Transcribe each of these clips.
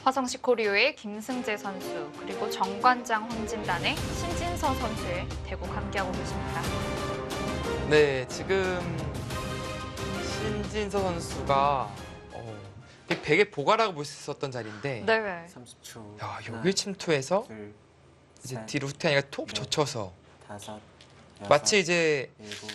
화성시 코리오의 김승재 선수 그리고 정관장 황진단의 신진서 선수의 대국 함께하고 계십니다. 네, 지금 신진서 선수가 백의 보가라고 볼 수 있었던 자리인데 네. 30초. 야, 여기 침투해서 둘, 이제 셋, 뒤로 후퇴하니까 톡 넷, 젖혀서 다섯, 마치 여섯, 이제 일곱,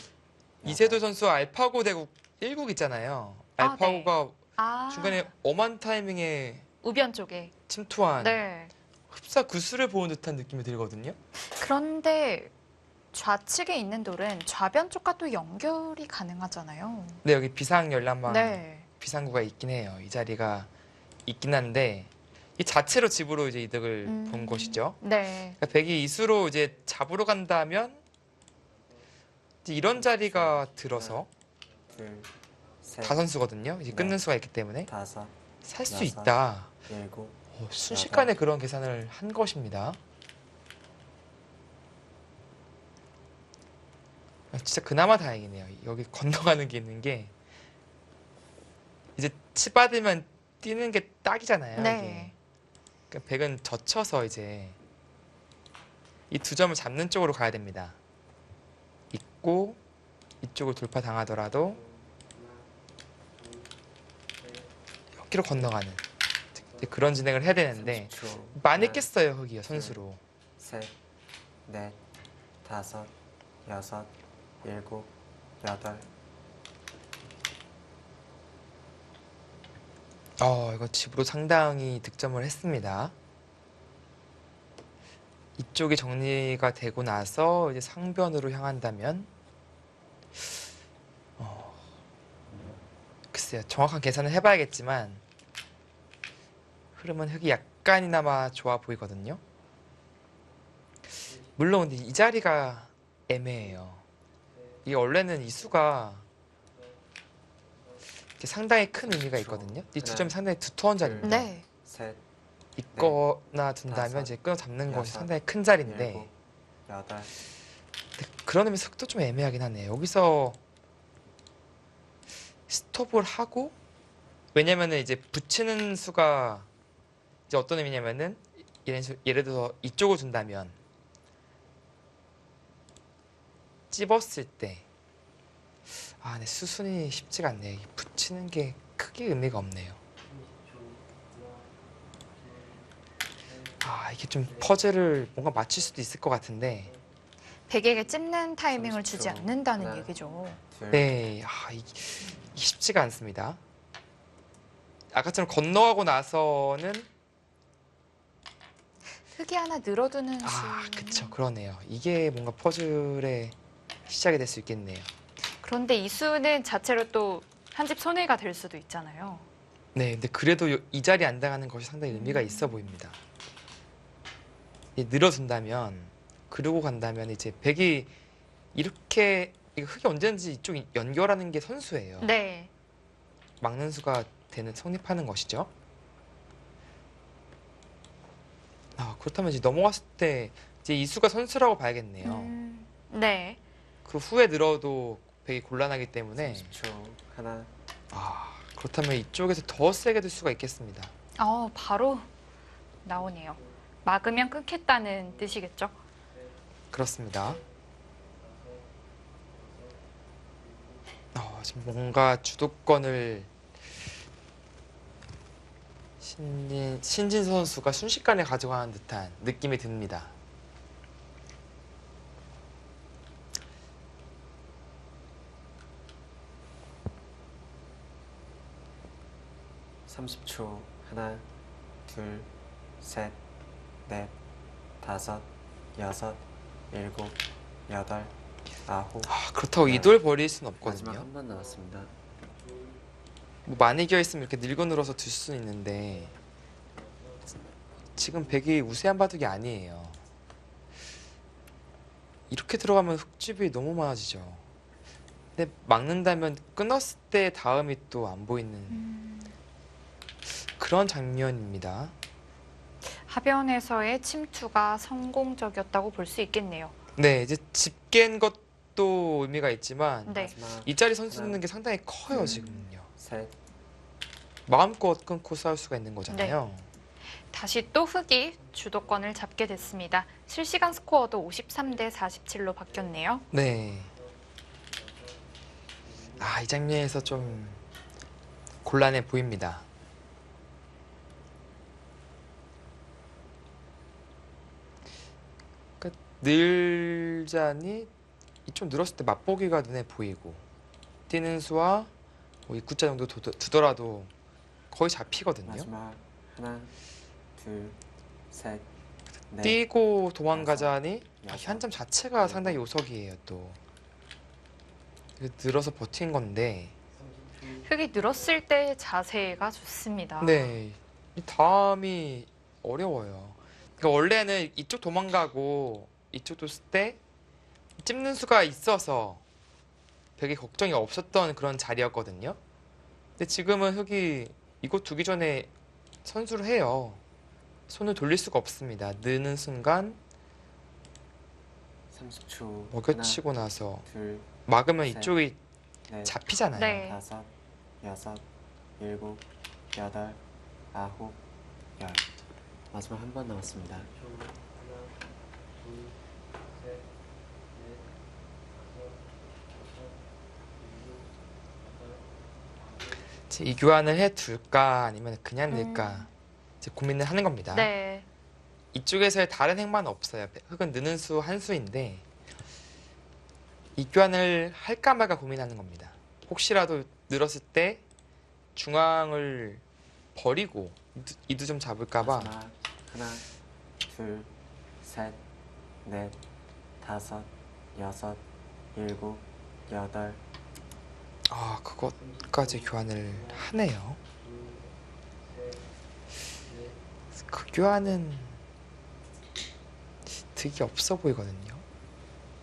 이세돌 여덟. 선수 알파고 대국 1국 있잖아요. 아, 알파고가 아, 중간에 엄한 타이밍에 우변 쪽에. 침투한 네. 흡사 구슬을 보는 듯한 느낌이 들거든요. 그런데 좌측에 있는 돌은 좌변 쪽과 또 연결이 가능하잖아요. 네, 여기 비상 열람망 네. 비상구가 있긴 해요. 이 자리가 있긴 한데 이 자체로 집으로 이제 이득을 본 것이죠. 네. 그러니까 백이 이수로 이제 잡으러 간다면 이제 이런 자리가 들어서 둘, 셋, 다선수거든요. 이제 끊는 수가 있기 때문에 다섯, 살 수 여섯. 있다. 일곱. 순식간에 그런 계산을 한 것입니다. 진짜 그나마 다행이네요. 여기 건너가는 게 있는 게 이제 치 받으면 뛰는 게 딱이잖아요. 네. 이게. 그러니까 백은 젖혀서 이제 이 두 점을 잡는 쪽으로 가야 됩니다. 있고 이쪽을 돌파 당하더라도 여기로 건너가는 이제 그런 진행을 해야 되는데 30초. 많이 하나, 깼어요. 흑이요 선수로. 셋, 넷, 다섯, 여섯, 일곱, 여덟. 이거 집으로 상당히 득점을 했습니다. 이쪽이 정리가 되고 나서 이제 상변으로 향한다면 글쎄요. 정확한 계산을 해봐야겠지만 흐름은 흑이 약간이나마 좋아 보이거든요. 물론 근데 이 자리가 애매해요. 이게 원래는 이 수가 이렇게 상당히 큰 의미가 있거든요. 이 두 점이 상당히 두터운 자리입니다. 네. 셋, 있거나 둔다면 다섯, 이제 끊어 잡는 것이 여섯, 상당히 큰 자리인데 일곱, 여덟. 근데 그런 의미에서 흑도 좀 애매하긴 하네요. 여기서 스톱을 하고 왜냐면은 이제 붙이는 수가 이제 어떤 의미냐면은 예를 들어서 이쪽을 둔다면 찝었을 때 네, 수순이 쉽지가 않네요. 이 붙이는 게 크게 의미가 없네요. 이게 좀 퍼즐을 뭔가 맞출 수도 있을 것 같은데 백에게 찝는 타이밍을 30초. 주지 않는다는 하나. 얘기죠. 둘, 네, 이게 쉽지가 않습니다. 아까처럼 건너가고 나서는 흙이 하나 늘어두는 수. 그쵸, 그러네요. 이게 뭔가 퍼즐의 시작이 될 수 있겠네요. 그런데 이 수는 자체로 또 한 집 손해가 될 수도 있잖아요. 네, 근데 그래도 이 자리에 앉아가는 것이 상당히 의미가 있어 보입니다. 늘어준다면, 그러고 간다면 이제 백이 이렇게 흙이 언제든지 이쪽 연결하는 게 선수예요. 네. 막는 수가 되는 성립하는 것이죠. 그렇다면 이제 넘어갔을 때 이제 이 수가 선수라고 봐야겠네요. 네. 그 후에 늘어도 백이 곤란하기 때문에 30초. 하나, 그렇다면 이쪽에서 더 세게 들 수가 있겠습니다. 바로 나오네요. 막으면 끊겠다는 뜻이겠죠? 그렇습니다. 지금 뭔가 주도권을 신진 선수가 순식간에 가져가는 듯한 느낌이 듭니다. (30초) 하나, 둘, 셋, 넷, 다섯, 여섯, 일곱, 여덟, 아홉. 그렇다고 네. 이돌 버릴 수는 마지막 없거든요. 한 번 남았습니다. 뭐 많이 기어있으면 이렇게 늙어 늘어서 둘 수는 있는데 지금 백이 우세한 바둑이 아니에요. 이렇게 들어가면 흙집이 너무 많아지죠. 근데 막는다면 끊었을 때 다음이 또 안 보이는 그런 장면입니다. 하변에서의 침투가 성공적이었다고 볼 수 있겠네요. 네, 이제 집 깬 것도 의미가 있지만 네. 마지막 이 자리 선수 넣는 게 상당히 커요 지금은요. 셋, 마음껏 끊고 싸울 수가 있는 거잖아요. 다시 또 흑이 주도권을 잡게 됐습니다. 실시간 스코어도 53대 47로 바뀌었네요. 네. 아, 이 장면에서 좀 곤란해 보입니다. 그러니까 늘자니 이쪽 늘었을 때 맛보기가 눈에 보이고 뛰는 수와 뭐 입구자 정도 두더라도 거의 잡히거든요. 마지막 하나, 둘, 셋, 넷, 뛰고 도망가자니 여섯, 현점 자체가 상당히 요석이에요. 또 늘어서 버틴 건데 흑이 늘었을 때 자세가 좋습니다. 네, 이 다음이 어려워요. 그러니까 원래는 이쪽 도망가고 이쪽 뒀을 때 찝는 수가 있어서 되게 걱정이 없었던 그런 자리였거든요. 근데 지금은 흑이 이곳 두기 전에 선수를 해요. 손을 돌릴 수가 없습니다. 느는 순간 30초. 먹여치고 나서 하나, 둘, 막으면 셋, 이쪽이 넷, 잡히잖아요. 네. 다섯, 여섯, 일곱, 여덟, 아홉, 열. 마지막 한 번 남았습니다. 이제 이 교환을 해둘까 아니면 그냥 넣을까 이제 고민을 하는 겁니다. 네. 이쪽에서의 다른 행만은 없어요. 흑은 느는 수 한 수인데 이 교환을 할까 말까 고민하는 겁니다. 혹시라도 늘었을 때 중앙을 버리고 이두 좀 잡을까봐. 마지막 하나, 둘, 셋, 넷, 다섯, 여섯, 일곱, 여덟. 아, 그것까지 교환을 하네요. 그 교환은 득이 없어 보이거든요.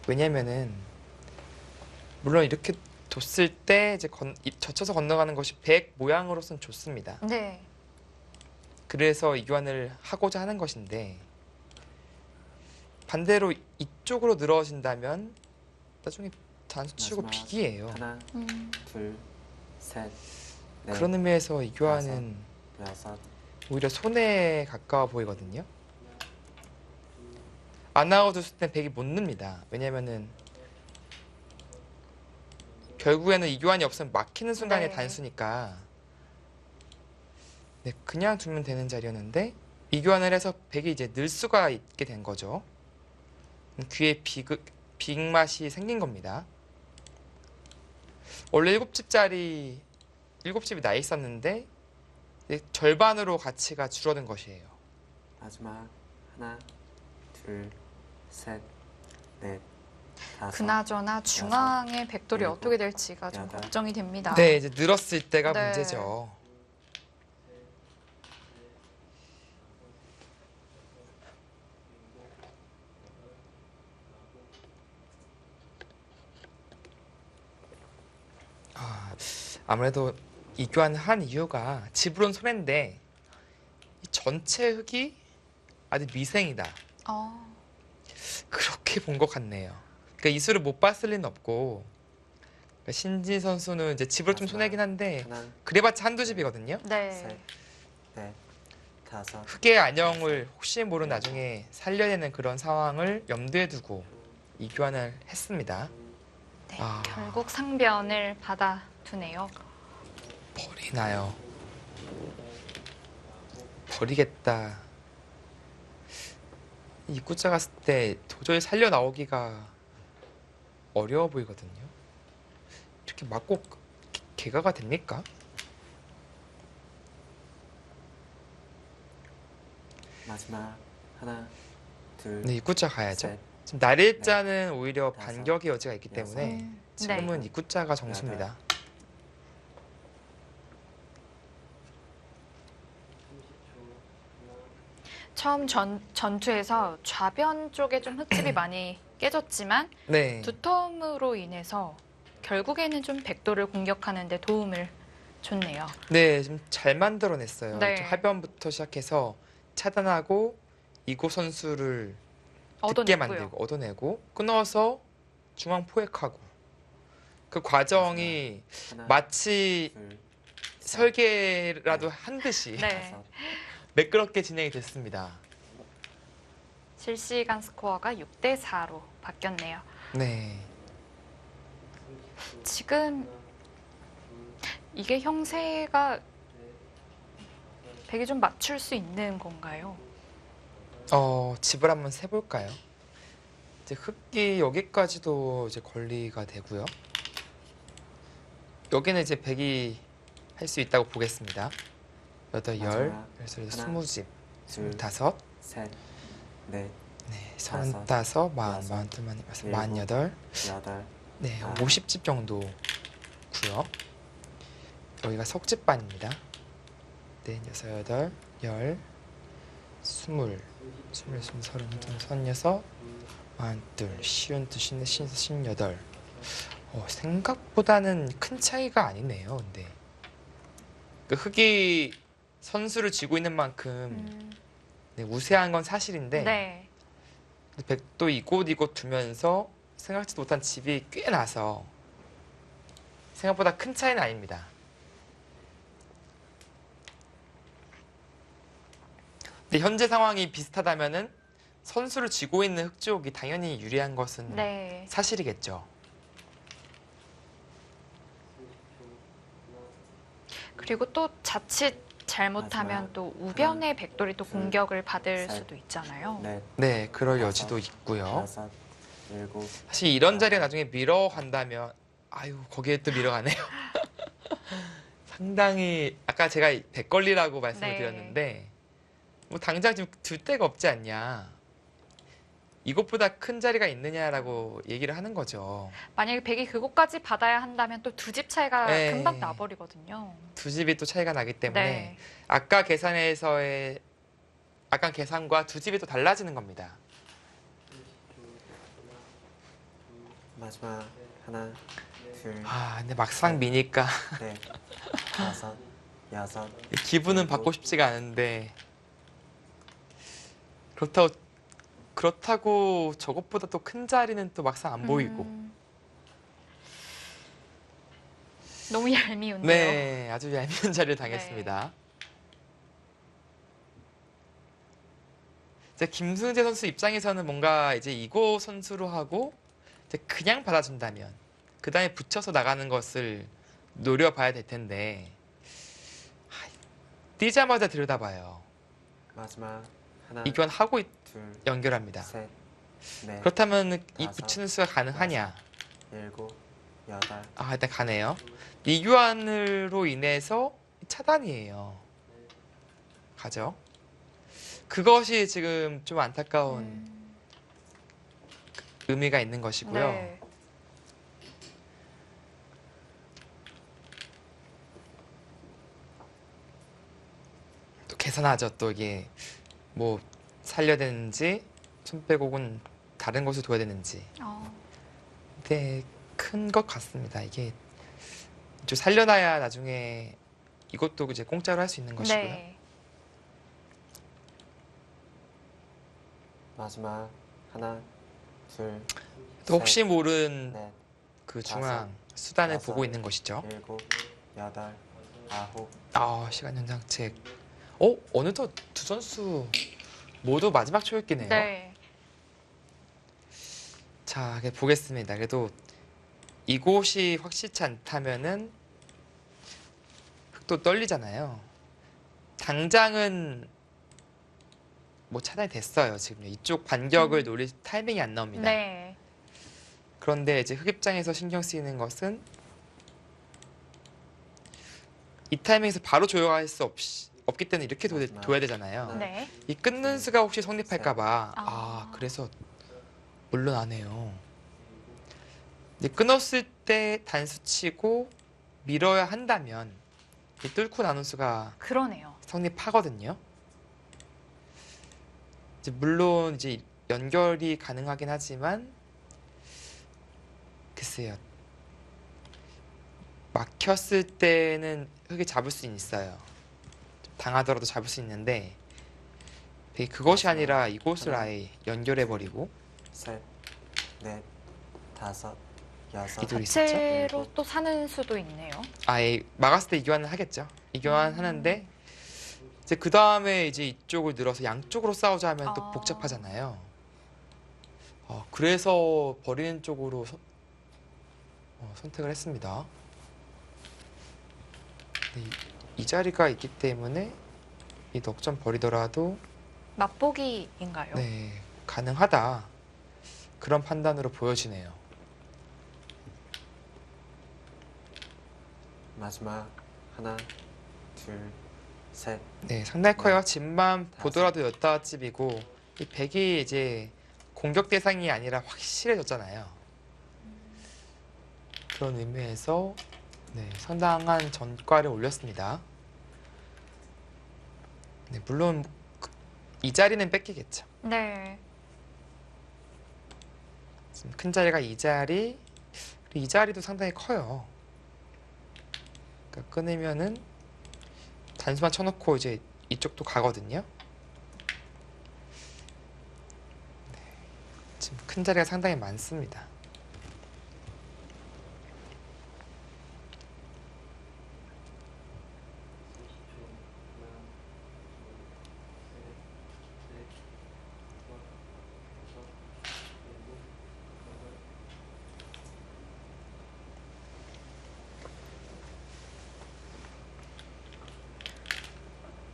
왜냐면은 물론 이렇게 뒀을 때 이제 젖혀서 건너가는 것이 백 모양으로선 좋습니다. 네. 그래서 이 교환을 하고자 하는 것인데 반대로 이쪽으로 늘어진다면 나중에 단수 치고 마지막 빅이에요. 하나, 둘, 셋, 넷, 그런 의미에서 이 교환은 여섯. 오히려 손에 가까워 보이거든요. 안 나와줬을 땐 백이 못 늡니다. 왜냐면은 결국에는 이 교환이 없으면 막히는 순간에 네. 단수니까 네, 그냥 두면 되는 자리였는데 이 교환을 해서 백이 이제 늘 수가 있게 된 거죠. 귀에 빅 맛이 생긴 겁니다. 원래 7집짜리 7집이 나 있었는데 이제 절반으로 가치가 줄어든 것이에요. 마지막 하나, 둘, 셋, 넷, 다섯. 그나저나 중앙의 백돌이 일곱, 어떻게 될지가 좀 여덟. 걱정이 됩니다. 네, 이제 늘었을 때가 네. 문제죠. 아무래도 이 교환을 한 이유가 집으로는 손해인데 이 전체 흙이 아주 미생이다. 어, 그렇게 본 것 같네요. 그러니까 이 수를 못 봤을 리는 없고 그러니까 신진 선수는 이제 집으로 좀 손해긴 한데 하나, 그래봤자 한두 집이거든요. 네. 셋, 넷, 다섯. 흑의 안영을 혹시 모르는 나중에 살려내는 그런 상황을 염두에 두고 이 교환을 했습니다. 네. 아. 결국 상변을 받아두네요. 버리나요? 버리겠다. 입구자 갔을 때 도저히 살려 나오기가 어려워 보이거든요. 이렇게 맞고 개가가 됩니까? 마지막 하나, 둘, 네, 입구자 가야죠. 셋, 지금 날일자는 오히려 다섯, 반격의 여지가 있기 여섯, 때문에 네. 지금은 입구자가 정수입니다. 처음 전투에서 좌변 쪽에 좀 흙집이 많이 깨졌지만 네. 두텀으로 인해서 결국에는 좀 백도를 공격하는 데 도움을 줬네요. 네, 좀 잘 만들어냈어요. 네. 이쪽 하변부터 시작해서 차단하고 이고 선수를 듣게 얻어냈고요. 만들고 얻어내고 끊어서 중앙 포획하고 그 과정이 하나, 마치 둘, 셋, 설계라도 한 듯이 네. 다섯, 매끄럽게 진행이 됐습니다. 실시간 스코어가 6대 4로 바뀌었네요. 네. 지금 이게 형세가 백이 좀 맞출 수 있는 건가요? 집을 한번 세볼까요? 이제 흑기 여기까지도 이제 권리가 되고요. 여기는 이제 백이 할 수 있다고 보겠습니다. 8, 10, 마지막. 그래서 하나, 20집, 둘, 25, 셋, 넷, 네, 다섯, 35, 40, 여섯, 42, 48, 여덟, 네, 아홉, 50집 정도고요. 여기가 석집반입니다. 네, 6, 8, 10, 20, 21, 32, 36, 42, 52, 54, 58. 생각보다는 큰 차이가 아니네요. 근데 그 흑이 선수를 쥐고 있는 만큼 네, 우세한 건 사실인데 네. 백도 이곳 두면서 생각지도 못한 집이 꽤 나서 생각보다 큰 차이는 아닙니다. 근데 현재 상황이 비슷하다면은 선수를 쥐고 있는 흑쪽이 당연히 유리한 것은 네. 사실이겠죠. 그리고 또 자칫 잘못하면 마지막. 또 우변의 백돌이 또 둘, 공격을 받을 셋, 수도 있잖아요. 넷, 네, 그럴 다섯, 여지도 있고요. 여섯, 일곱, 사실 이런 자리에 나중에 밀어 간다면 아유 거기에 또 밀어 가네요. 상당히 아까 제가 백걸리라고 말씀을 네. 드렸는데 뭐 당장 지금 둘 데가 없지 않냐. 이것보다 큰 자리가 있느냐라고 얘기를 하는 거죠. 만약에 백이 그곳까지 받아야 한다면 또 두 집 차이가 네. 금방 나버리거든요. 두 집이 또 차이가 나기 때문에 네. 아까 계산과 두 집이 또 달라지는 겁니다. 마지막 하나, 둘, 근데 막상 미니까 넷, 다섯, 여섯, 기분은 받고 싶지가 않은데 그렇다고 저것보다 또 큰 자리는 또 막상 안 보이고. 너무 얄미운데요. 네, 아주 얄미운 자리를 당했습니다. 이제 김승재 선수 입장에서는 뭔가 이제 이고 선수로 하고 이제 그냥 받아준다면 그 다음에 붙여서 나가는 것을 노려봐야 될 텐데 뛰자마자 들여다봐요. 마지막 하나, 이건 하고 둘, 연결합니다. 셋, 넷, 그렇다면 이 다섯, 붙이는 수가 가능하냐? 일곱, 여덟, 일단 가네요. 이교환으로 인해서 차단이에요. 가죠. 그것이 지금 좀 안타까운 의미가 있는 것이고요. 네. 또 계산하죠. 또 이게 뭐 살려야 되는지 손 빼고 혹은 다른 곳을 둬야 되는지. 네, 큰 것 같습니다. 이게 좀 살려놔야 나중에 이것도 이제 공짜로 할 수 있는 것이고요. 네. 마지막 하나, 둘, 또 혹시 모른 넷, 그 중앙 수단을 여섯, 보고 있는 것이죠. 일곱, 여덟, 아홉, 시간 연장책. 어느덧 두 선수 모두 마지막 초읽기네요. 네. 자, 보겠습니다. 그래도 이곳이 확실치 않다면은 또 떨리잖아요. 당장은 뭐 차단이 됐어요. 지금 이쪽 반격을 노릴 타이밍이 안 나옵니다. 네. 그런데 이제 흑 입장에서 신경 쓰이는 것은 이 타이밍에서 바로 조여갈 수 없기 때문에 이렇게 둬야 되잖아요. 네. 이 끊는 수가 혹시 성립할까봐 아. 그래서 물러나네요. 이제 끊었을 때 단수 치고 밀어야 한다면 이 뚫고 나눈 수가 그러네요. 성립하거든요. 이제 물론 이제 연결이 가능하긴 하지만 글쎄요. 막혔을 때는 흙이 잡을 수는 있어요. 당하더라도 잡을 수 있는데 그것이 아니라 이곳을 아예 연결해버리고 셋, 넷, 다섯, 여섯, 이돌이 있었죠? 자체로 또 사는 수도 있네요. 아예 막았을 때 이교환을 하겠죠. 이교환 하는데 이제 그 다음에 이제 이쪽을 늘어서 양쪽으로 싸우자 하면 또 아. 복잡하잖아요. 그래서 버리는 쪽으로 선택을 했습니다. 네, 이 자리가 있기 때문에 이 넉점 버리더라도 맛보기인가요? 네, 가능하다. 그런 판단으로 보여지네요. 마지막 하나, 둘, 셋, 네, 상당히 커요. 네. 집만 다섯. 보더라도 였다 집이고 이 백이 이제 공격 대상이 아니라 확실해졌잖아요. 그런 의미에서 네, 상당한 전과를 올렸습니다. 네, 물론 이 자리는 뺏기겠죠. 네. 지금 큰 자리가 이 자리, 그리고 이 자리도 상당히 커요. 그러니까 끊으면은 단수만 쳐놓고 이제 이쪽도 가거든요. 네, 지금 큰 자리가 상당히 많습니다.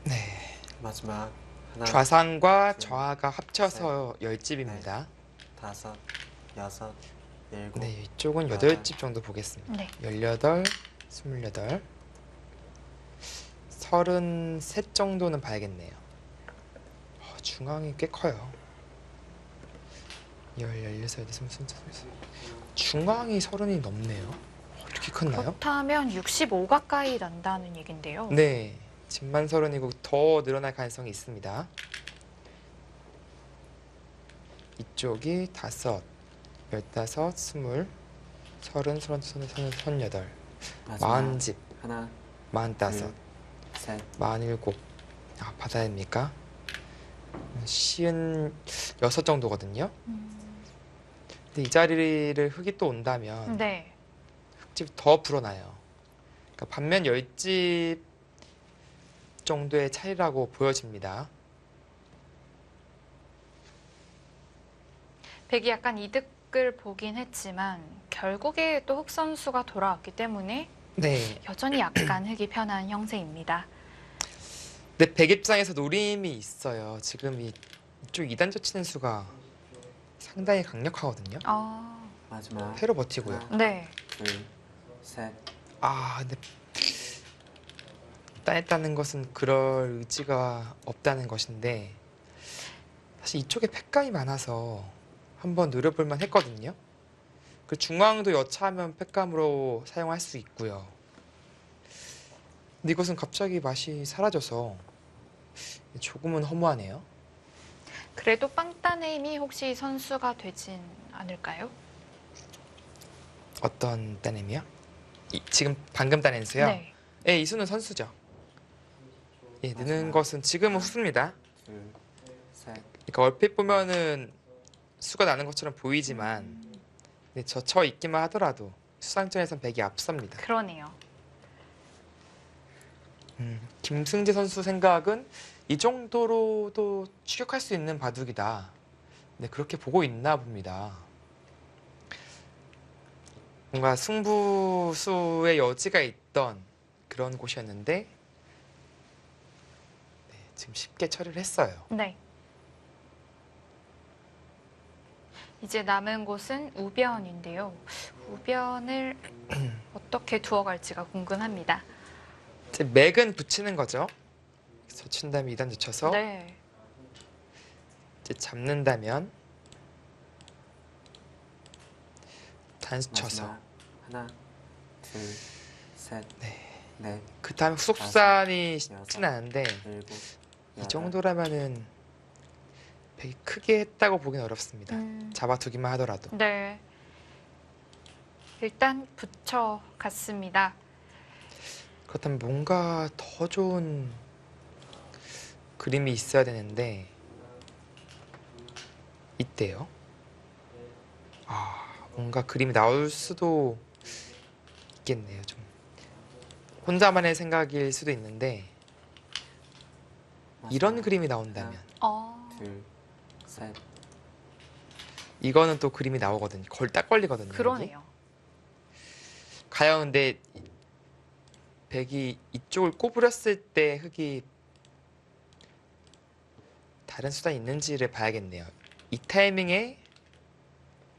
네, 마지막 하나, 좌상과 둘, 좌하가 합쳐서 10집입니다. 다섯, 여섯, 일곱, 네, 이쪽은 여덟. 8집 정도 보겠습니다. 네. 18, 28, 33 정도는 봐야겠네요. 중앙이 꽤 커요. 16, 20, 중앙이 30이 넘네요. 이렇게 컸나요? 그렇다면 65 가까이 난다는 얘긴데요. 네, 집만 30이고 더 늘어날 가능성이 있습니다. 이쪽이 5, 15, 20, 30, 32, 38, 마지막 40집, 하나, 45, 둘, 셋, 47. 받아야 됩니까? 56 정도거든요. 근데 이 자리를 흙이 또 온다면 네. 흙집이 더 불어나요. 그러니까 반면 10집 정도의 차이라고 보여집니다. 백이 약간 이득을 보긴 했지만 결국에 또 흑 선수가 돌아왔기 때문에 네. 여전히 약간 흙이 편한 형세입니다. 근데 백 입장에서 노림이 있어요. 지금 이쪽 2단 젖히는 수가 상당히 강력하거든요. 아, 마지막 패로 버티고요. 하나, 네. 둘, 셋, 근데 따냈다는 것은 그럴 의지가 없다는 것인데 사실 이쪽에 팩감이 많아서 한번 노려볼 만 했거든요. 그 중앙도 여차하면 팩감으로 사용할 수 있고요. 근데 이것은 갑자기 맛이 사라져서 조금은 허무하네요. 그래도 빵 따냄이 혹시 선수가 되진 않을까요? 어떤 따냄이요? 지금 방금 따낸 수요? 네. 이 수는 선수죠. 느는 것은 지금은 후수입니다. 둘, 셋, 그러니까 얼핏 보면은 수가 나는 것처럼 보이지만 젖혀 있기만 하더라도 수상전에선 백이 앞섭니다. 그러네요. 김승재 선수 생각은 이 정도로도 추격할 수 있는 바둑이다. 네, 그렇게 보고 있나 봅니다. 뭔가 승부수의 여지가 있던 그런 곳이었는데 지금 쉽게 처리를 했어요. 네. 이제 남은 곳은 우변인데요. 우변을 어떻게 두어갈지가 궁금합니다. 이제 맥은 붙이는 거죠. 젖힌 다음에 2단 젖혀서 네. 이제 잡는다면 단수 쳐서 마지막 하나, 둘, 셋, 넷, 그 다음에 후속산이 여섯, 쉽진 않은데 일곱, 이 여덟, 정도라면은 백이 크게 했다고 보긴 어렵습니다. 잡아두기만 하더라도. 네. 일단 붙여갔습니다. 그렇다면 뭔가 더 좋은 그림이 있어야 되는데 있대요. 뭔가 그림이 나올 수도 있겠네요. 좀 혼자만의 생각일 수도 있는데 이런 마지막. 그림이 나온다면 둘, 셋, 이거는 또 그림이 나오거든요. 딱 걸리거든요. 여기. 그러네요. 과연 근데 백이 이쪽을 꼬부렸을 때 흙이 다른 수단이 있는지를 봐야겠네요. 이 타이밍에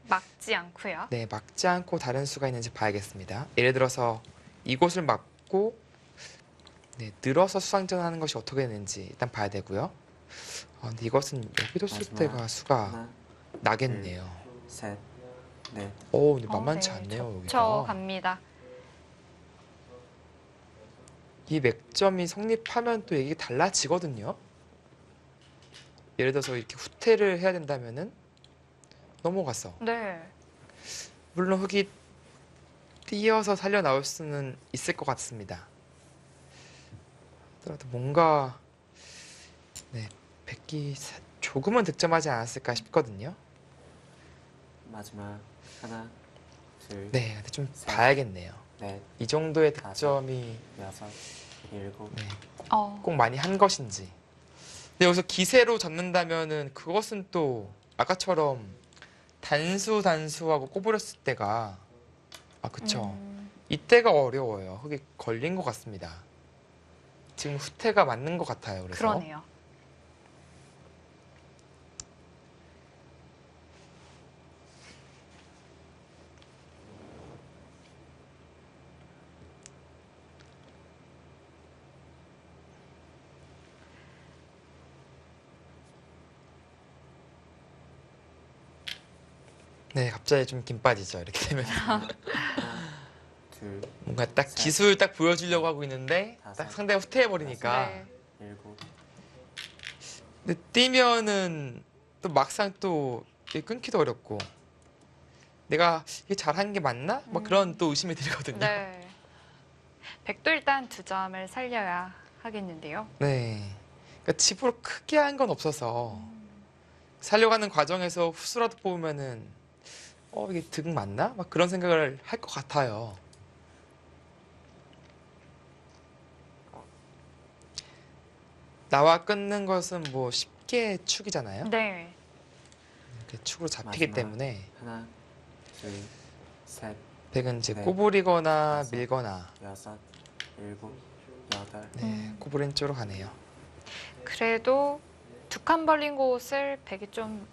막지 않고요. 네, 막지 않고 다른 수가 있는지 봐야겠습니다. 예를 들어서 이곳을 막고 네, 늘어서 수상전하는 것이 어떻게 되는지 일단 봐야 되고요. 근데 이것은 여기도 쓸 마지막. 때가 수가 하나, 나겠네요. 셋, 넷. 근데 만만치 네, 않네요, 여기가. 접촉합니다. 이 맥점이 성립하면 또 얘기 달라지거든요. 예를 들어서 이렇게 후퇴를 해야 된다면은 넘어갔어. 네. 물론 흙이 뛰어서 살려 나올 수는 있을 것 같습니다. 하더라도 뭔가 네, 백기 조금은 득점하지 않았을까 싶거든요. 마지막. 하나, 둘, 네, 근데 좀 셋. 봐야겠네요. 넷, 이 정도의 다섯. 득점이 여섯, 일곱. 네, 어, 꼭 많이 한 것인지. 근데 여기서 기세로 잡는다면은 그것은 또 아까처럼 단수하고 꼬부렸을 때가 그쵸. 이때가 어려워요. 흙이 걸린 것 같습니다. 지금 후퇴가 맞는 것 같아요. 그래서 그러네요. 네, 갑자기 좀 김 빠지죠. 이렇게 되면 하나, 둘, 뭔가 딱 셋. 기술 딱 보여주려고 하고 있는데 다섯. 딱 상대가 후퇴해 버리니까. 네. 일곱. 근데 뛰면은 또 막상 또 이게 끊기도 어렵고 내가 이게 잘한 게 맞나? 막 그런 또 의심이 들거든요. 네. 백도 일단 2점을 살려야 하겠는데요. 네. 그러니까 집으로 크게 한 건 없어서 살려가는 과정에서 후수라도 뽑으면은 이게 득 맞나? 막 그런 생각을 할 것 같아요. 나와 끊는 것은 뭐 쉽게 축이잖아요. 네. 이렇게 축으로 잡히기 마지막. 때문에 하나, 둘, 셋, 백은 이제 네. 꼬부리거나 다섯. 밀거나 여섯, 일곱, 여덟. 네, 꼬부린 쪽으로 가네요. 그래도 2칸 벌린 곳을 백이 좀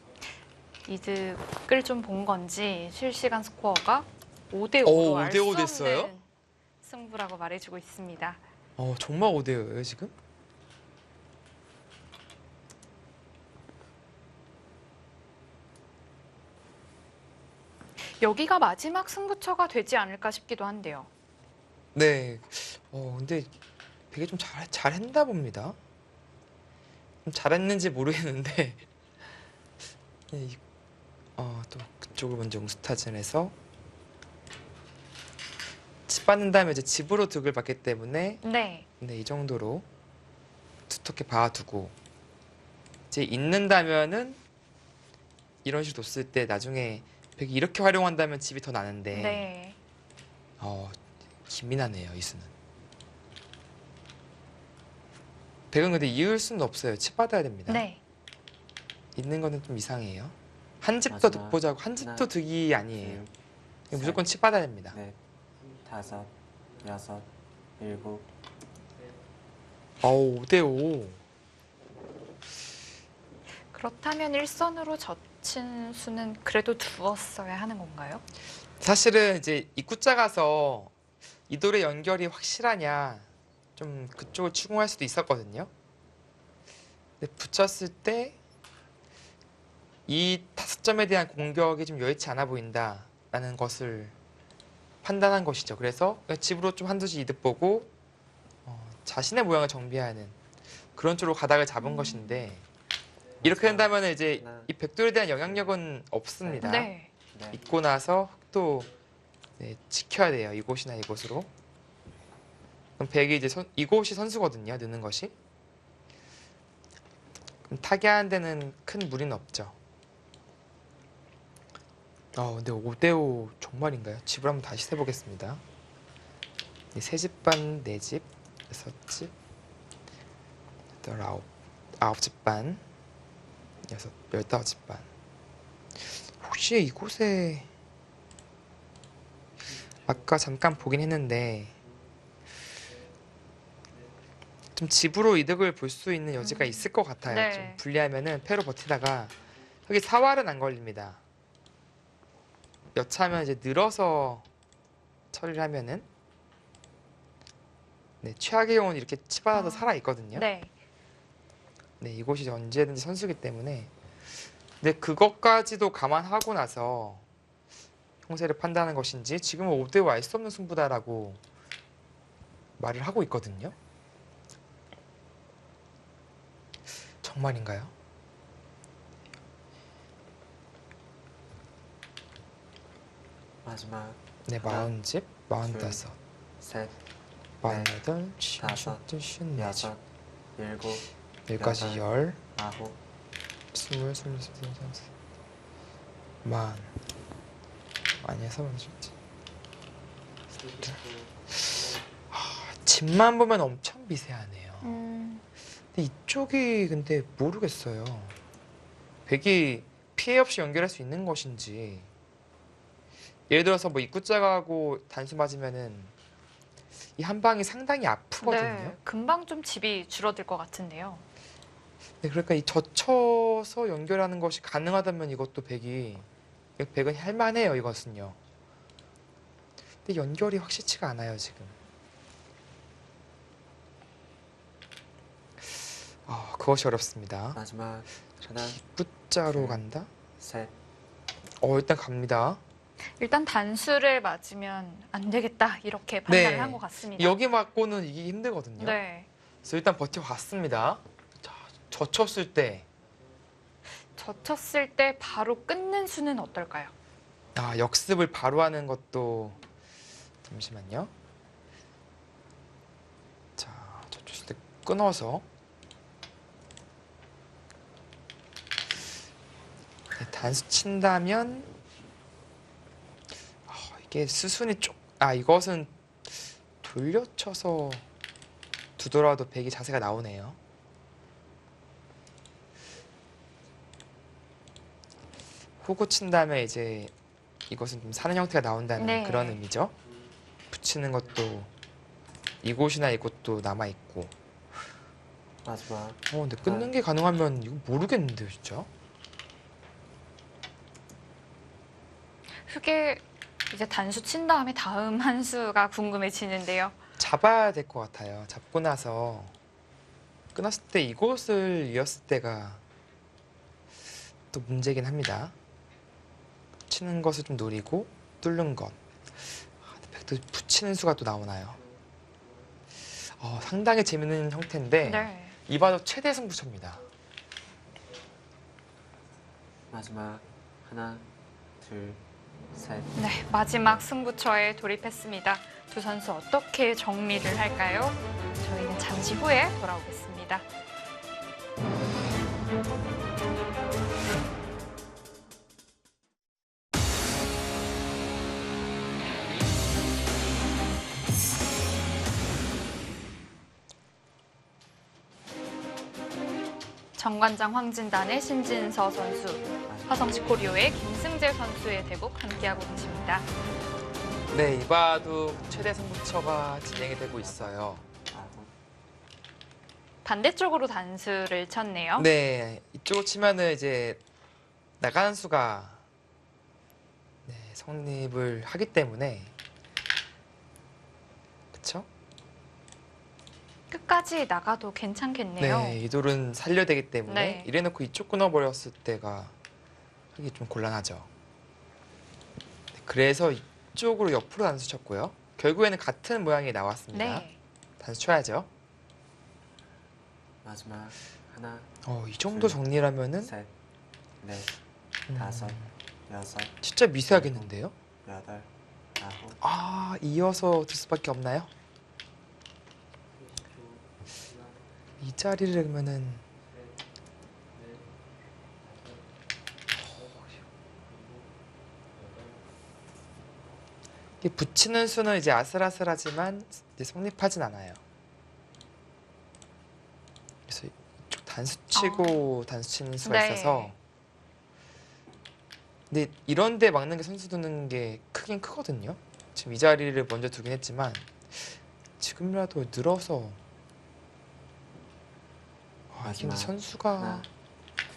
이득을 좀 본 건지 실시간 스코어가 5대 5로 알 5대 수 5 없는 됐어요? 승부라고 말해주고 있습니다. 정말 5대5예요 지금? 여기가 마지막 승부처가 되지 않을까 싶기도 한데요. 네. 근데 되게 좀 잘했나 봅니다. 좀 잘했는지 모르겠는데 네, 또 그쪽을 먼저 웅스타전에서 집 받는 다음에 이제 집으로 득을 받기 때문에 네. 이 정도로 두텁게 봐두고 이제 있는다면은 이런 식으로 뒀을 때 나중에 백이 이렇게 활용한다면 집이 더 나는데 네. 기민하네요 이수는. 백은 근데 이을 수는 없어요. 집 받아야 됩니다. 네. 있는 거는 좀 이상해요. 한 집 더 마지막. 득보자고 한 집도 하나, 득이 아니에요. 둘, 무조건 집 받아야 됩니다. 넷, 다섯, 여섯, 일곱. 5대5. 그렇다면 일선으로 젖힌 수는 그래도 두었어야 하는 건가요? 사실은 이제 입구자 가서 이돌의 연결이 확실하냐 좀 그쪽을 추궁할 수도 있었거든요. 근데 붙였을 때 이 5점에 대한 공격이 좀 여의치 않아 보인다라는 것을 판단한 것이죠. 그래서 집으로 좀 한두 씩 이득 보고 자신의 모양을 정비하는 그런 쪽으로 가닥을 잡은 것인데 이렇게 된다면 이제 이 백돌에 대한 영향력은 없습니다. 네. 넷, 있고 나서 흙도 지켜야 돼요. 이곳이나 이곳으로. 그럼 백이 이제 이곳이 선수거든요. 느는 것이. 그럼 타개하는 데는 큰 무리는 없죠. 근데 5대5 정말인가요? 집을 한번 다시 세보겠습니다. 3집 반 4집 6집 8, 9 9집 반, 15집 반. 혹시 이곳에 아까 잠깐 보긴 했는데 좀 집으로 이득을 볼 수 있는 여지가 있을 것 같아요. 네. 좀 불리하면은 패로 버티다가 여기 사활은 안 걸립니다. 여차하면 이제 늘어서 처리를 하면은 네, 최악의 경우는 이렇게 치받아서 살아 있거든요. 네. 네, 이곳이 언제든지 선수기 때문에. 근데 그것까지도 감안하고 나서 형세를 판단하는 것인지 지금은 5대5 알 수 없는 승부다라고 말을 하고 있거든요. 정말인가요? 마지막 네, 하나, 40집, 45, 셋, 48, 다섯, 57, 54, 여섯, 일곱, 여기까지 여덟, 10, 아홉, 20, 21, 22, 23, 만 아니야, 30집. 집만 보면 엄청 미세하네요. 근데 이쪽이 근데 모르겠어요. 백이 피해 없이 연결할 수 있는 것인지. 예를 들어서 뭐 입구자가하고 단수 맞으면은 이 한 방이 상당히 아프거든요. 네. 금방 좀 집이 줄어들 것 같은데요. 네, 그러니까 이 젖혀서 연결하는 것이 가능하다면 이것도 백은 할만해요, 이것은요. 근데 연결이 확실치가 않아요, 지금. 그것이 어렵습니다. 마지막 하나, 입구자로 간다? 셋, 일단 갑니다. 일단 단수를 맞으면 안 되겠다 이렇게 판단을 네. 한 것 같습니다. 여기 맞고는 이기기 힘들거든요. 네. 그래서 일단 버텨봤습니다. 자, 젖혔을 때 젖혔을 때 바로 끊는 수는 어떨까요? 역습을 바로 하는 것도 잠시만요. 자, 젖혔을 때 끊어서 네, 단수 친다면 이게 수순이 이것은 돌려쳐서 두더라도 백이 자세가 나오네요. 후구 친다면 이제 이것은 좀 사는 형태가 나온다는 네. 그런 의미죠. 붙이는 것도 이곳이나 이곳도 남아 있고. 마지막 근데 끊는 게 가능하면 이거 모르겠는데요, 진짜. 그게 이제 단수 친 다음에 다음 한 수가 궁금해지는데요. 잡아야 될 것 같아요. 잡고 나서 끊었을 때 이곳을 이었을 때가 또 문제긴 합니다. 치는 것을 좀 노리고 뚫는 것. 백도 붙이는 수가 또 나오나요? 상당히 재밌는 형태인데 네. 이 바도 최대 승부처입니다. 마지막 하나, 둘, 셋. 네, 마지막 승부처에 돌입했습니다. 두 선수 어떻게 정리를 할까요? 저희는 잠시 후에 돌아오겠습니다. 정관장 황진단의 신진서 선수, 화성시 코리오의 김승재 선수의 대국 함께하고 계십니다. 네, 이 바도 최대 승부처가 진행이 되고 있어요. 아홉, 반대쪽으로 단수를 쳤네요. 네, 이쪽으로 치면은 이제 나가는 수가 성립을 하기 때문에 그쵸? 끝까지 나가도 괜찮겠네요. 네, 이 돌은 살려야 되기 때문에 네. 이래놓고 이쪽 끊어버렸을 때가 하기 좀 곤란하죠. 네, 그래서 이쪽으로 옆으로 단수 쳤고요. 결국에는 같은 모양이 나왔습니다. 네. 단수 쳐야죠. 마지막 하나, 이 정도 정리라면은 셋, 넷, 음, 다섯, 여섯, 진짜 미세하겠는데요? 여덟, 아홉. 이어서 들 수밖에 없나요? 이 자리를 그러면은 이 붙이는 수는 이제 아슬아슬하지만 이제 성립하진 않아요. 그래서 이쪽 단수 치고 단수 치는 수가 네. 있어서. 근데 이런데 막는 게 선수 두는 게 크긴 크거든요. 지금 이 자리를 먼저 두긴 했지만 지금이라도 늘어서 이게 근데 마지막 선수가 하나,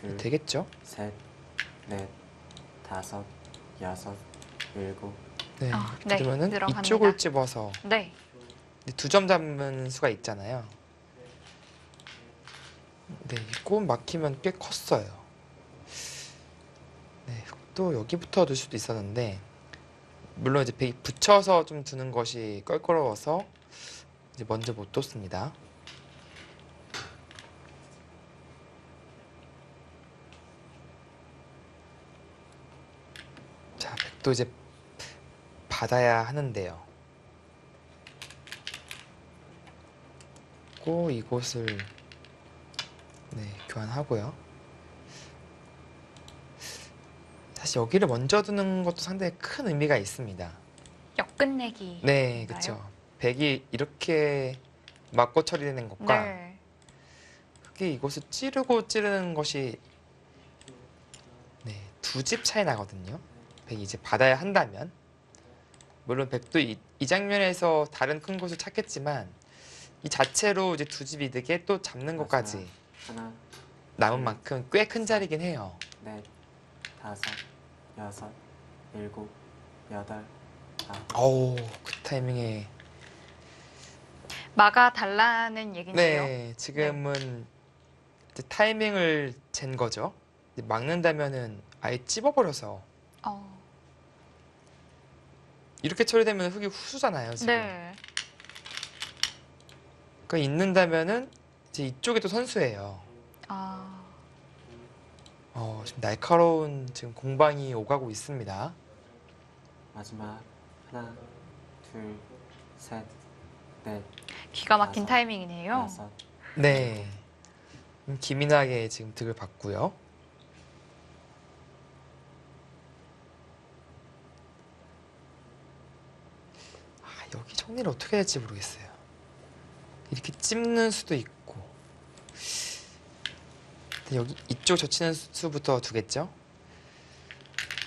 둘, 되겠죠? 셋, 넷, 다섯, 여섯, 일곱. 네. 네, 그러면은 늘어갑니다. 이쪽을 집어서 네. 2점 잡는 수가 있잖아요. 네, 이건 막히면 꽤 컸어요. 네, 흑도 여기부터 둘 수도 있었는데 물론 이제 백이 붙여서 좀 두는 것이 껄끄러워서 이제 먼저 못 뒀습니다. 자, 백도 이제 받아야 하는데요. 고 이곳을 네, 교환하고요. 사실 여기를 먼저 두는 것도 상당히 큰 의미가 있습니다. 역끝내기. 네, 그렇죠. 백이 이렇게 맞고 처리되는 것과 네. 흑이 이곳을 찌르고 찌르는 것이 네, 두 집 차이 나거든요. 백이 이제 받아야 한다면 물론 백도 이 장면에서 다른 큰 곳을 찾겠지만 이 자체로 이제 두 집 이득에 또 잡는 것까지 하나, 남은 만큼 꽤 큰 자리긴 해요. 넷, 다섯, 여섯, 일곱, 여덟, 아홉. 어우, 그 타이밍에 막아 달라는 얘긴데요. 네, 지금은 이제 타이밍을 잰 거죠. 이제 막는다면은 아예 찝어버려서 어, 이렇게 처리되면 흑이 후수잖아요, 지금. 네. 그 있는다면은 이제 이쪽에 또 선수예요. 아, 지금 날카로운 지금 공방이 오가고 있습니다. 마지막 하나, 둘, 셋, 넷, 기가 막힌 다섯, 타이밍이네요. 여섯. 네. 기민하게 지금 득을 받고요. 여기 정리를 어떻게 해야 될지 모르겠어요. 이렇게 찝는 수도 있고. 근데 여기 이쪽 젖히는 수부터 두겠죠?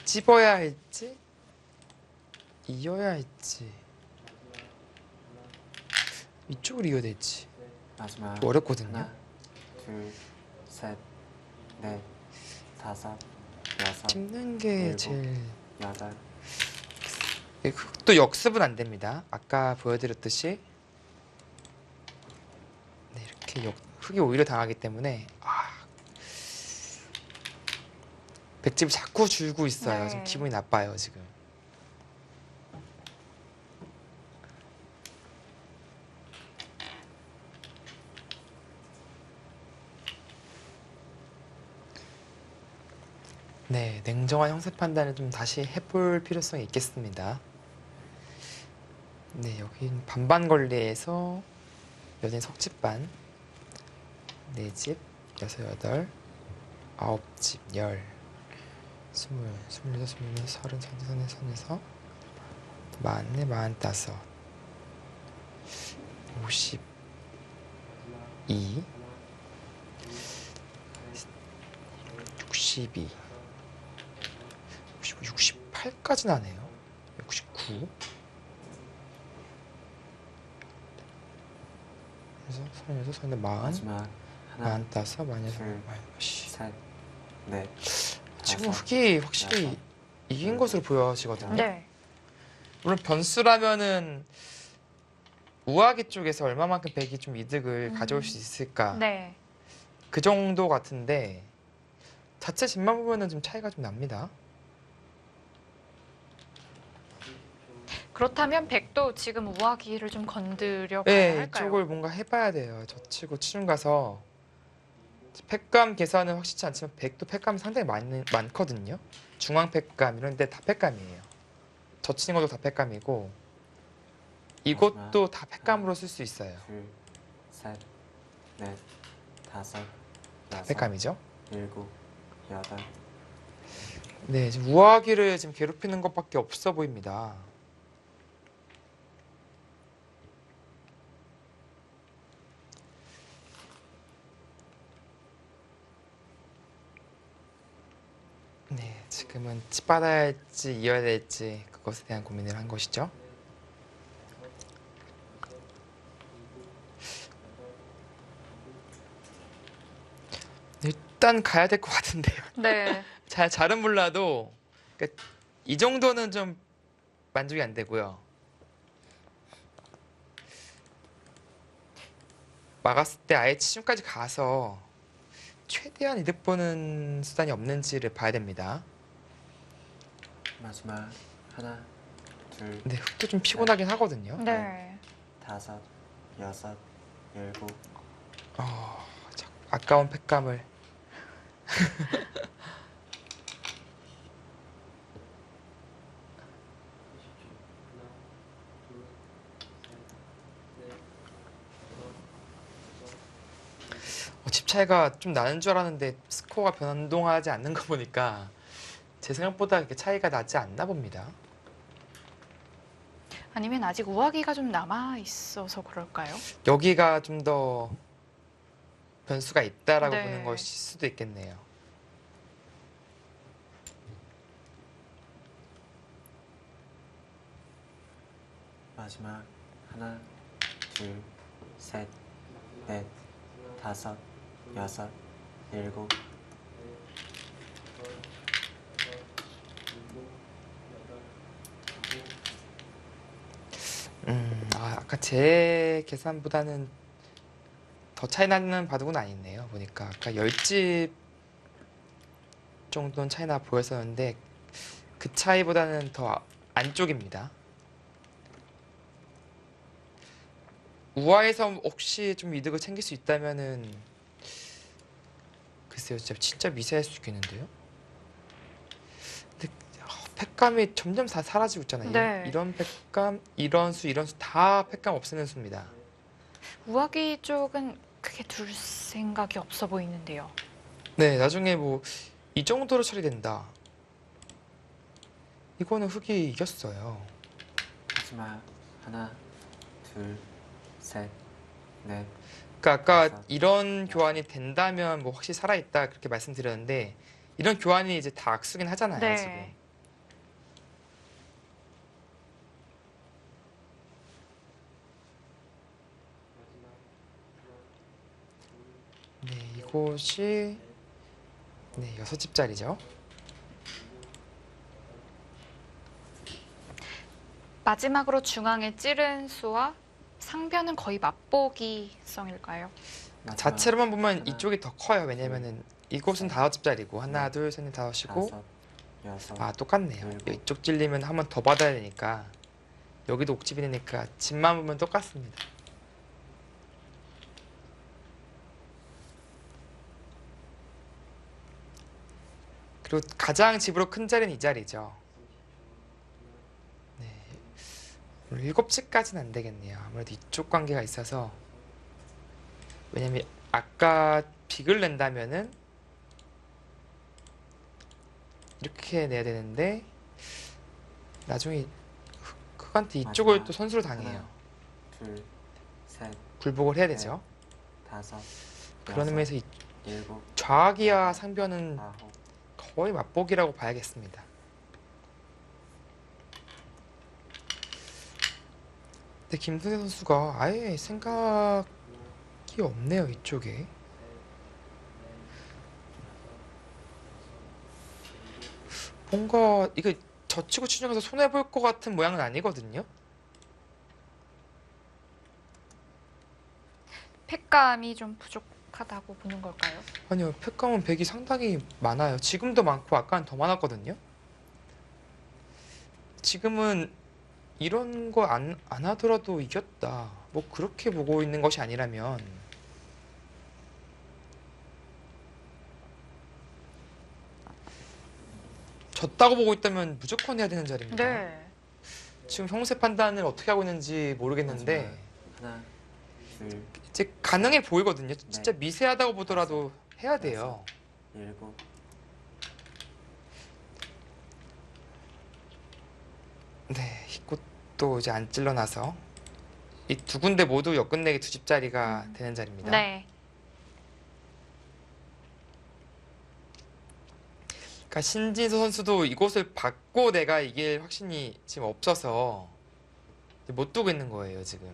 찝어야 할지 이어야 할지 이쪽을 이어야 될지 마지막 어렵거든요. 하나, 둘, 셋, 넷, 다섯, 여섯, 찝는 게 일곱. 제일 여덟. 흑도 역습은 안 됩니다. 아까 보여드렸듯이 네, 이렇게 흑이 오히려 당하기 때문에 백집이 자꾸 줄고 있어요. 네. 좀 기분이 나빠요 지금. 네, 냉정한 형세 판단을 좀 다시 해볼 필요성이 있겠습니다. 네, 여긴 반반 권리에서 여전히 석집반 4집, 6, 8, 9집, 10, 20, 26, 27, 30, 31, 32, 44, 45, 52, 62, 65, 68까지 나네요. 69. 그래서 36, 37, 40, 마지막 하나, 45, 46, 둘, 47. 셋, 넷, 지금 다섯, 흑이 확실히 여섯, 이긴 것으로 보여지거든요. 네. 물론 변수라면은 우아기 쪽에서 얼마만큼 백이 좀 이득을 가져올 수 있을까 네. 그 정도 같은데 자체 집만 보면은 좀 차이가 좀 납니다. 그렇다면 백도 지금 우아기를 좀 건드려 봐야 네, 할까요? 이쪽을 뭔가 해봐야 돼요. 젖히고 치중 가서 팩감 계산은 확실치 않지만 백도 팩감이 상당히 많거든요. 중앙 팩감 이런 데 다 팩감이에요. 젖히는 것도 다 팩감이고 이것도 다 팩감으로 쓸 수 있어요. 둘, 셋, 넷, 다섯, 다 여섯, 팩감이죠. 일곱, 여덟. 네, 지금 우아기를 지금 괴롭히는 것밖에 없어 보입니다. 네, 지금은 집 받아야 할지 이어야 될지 그것에 대한 고민을 한 것이죠. 일단 가야 될 것 같은데요. 네. 잘은 몰라도 그러니까 이 정도는 좀 만족이 안 되고요. 막았을 때 아예 치중까지 가서 최대한 이득 보는 수단이 없는지를 봐야 됩니다. 마지막 하나, 둘, 근데 흑도 좀 피곤하긴 하거든요. 네. 다섯, 여섯, 일곱. 아까운 팩감을. 집 차이가 좀 나는 줄 알았는데 스코어가 변동하지 않는 거 보니까 제 생각보다 그렇게 차이가 나지 않나 봅니다. 아니면 아직 우아기가 좀 남아 있어서 그럴까요? 여기가 좀 더 변수가 있다라고 네. 보는 것일 수도 있겠네요. 마지막 하나, 둘, 셋, 넷, 다섯, 여섯, 일곱. 아까 제 계산보다는 더 차이 나는 바둑은 아니네요. 보니까 아까 10집 정도는 차이나 보였었는데 그 차이보다는 더 안쪽입니다. 우아에서 혹시 좀 이득을 챙길 수 있다면은 글쎄요, 진짜 미세할 수 있겠는데요. 근데 팩감이 점점 다 사라지고 있잖아요. 네. 이런 팩감, 이런 수 다 팩감 없애는 수입니다. 우아기 쪽은 크게 둘 생각이 없어 보이는데요. 네, 나중에 뭐 이 정도로 처리된다. 이거는 흑이 이겼어요. 마지막 하나, 둘, 셋, 넷. 그러니까 아까 다섯, 이런 여섯. 교환이 된다면 뭐 확실히 살아있다 그렇게 말씀드렸는데 이런 교환이 이제 다 악수긴 하잖아요, 네. 지금. 네, 이곳이 네, 6집짜리죠. 마지막으로 중앙에 찌른 수와 상변은 거의 맛보기성일까요? 마지막 자체로만 보면 하나, 이쪽이 더 커요. 왜냐면은 이곳은 5집짜리고 하나, 둘, 셋, 넷, 다섯이고 다섯, 여섯. 아, 똑같네요. 일곱. 이쪽 찔리면 한 번 더 받아야 되니까 여기도 옥집이니까 집만 보면 똑같습니다. 그리고 가장 집으로 큰 자리는 이 자리죠. 네. 7집까지는 안 되겠네요. 아무래도 이쪽 관계가 있어서 왜냐면 아까 빅을 낸다면은 이렇게 내야 되는데 나중에 흑한테 이쪽을 마지막 또 선수로 당해요. 하나, 둘, 셋, 굴복을 해야 되죠. 다섯, 그런 여섯, 의미에서 이 일곱, 좌악이와 상변은 아홉. 거의 맛보기라고 봐야겠습니다. 근데 김승태 선수가 아예 생각이 없네요, 이쪽에. 뭔가 이거 젖히고 치중해서 손해볼 것 같은 모양은 아니거든요. 팩감이 좀 부족하다고 보는 걸까요? 아니요, 팩감은 백이 상당히 많아요. 지금도 많고 아까는 더 많았거든요. 지금은 이런 거 안 하더라도 이겼다. 뭐 그렇게 보고 있는 것이 아니라면 졌다고 보고 있다면 무조건 해야 되는 자리입니다. 네. 지금 형세 판단을 어떻게 하고 있는지 모르겠는데 하나, 둘, 이제 가능해 보이거든요. 진짜 미세하다고 보더라도 해야 돼요. 일곱. 네, 이곳도 이제 안 찔러나서 이 두 군데 모두 역끝내기 2집짜리가 되는 자리입니다. 네. 그러니까 신진서 선수도 이곳을 받고 내가 이길 확신이 지금 없어서 이제 못 두고 있는 거예요, 지금.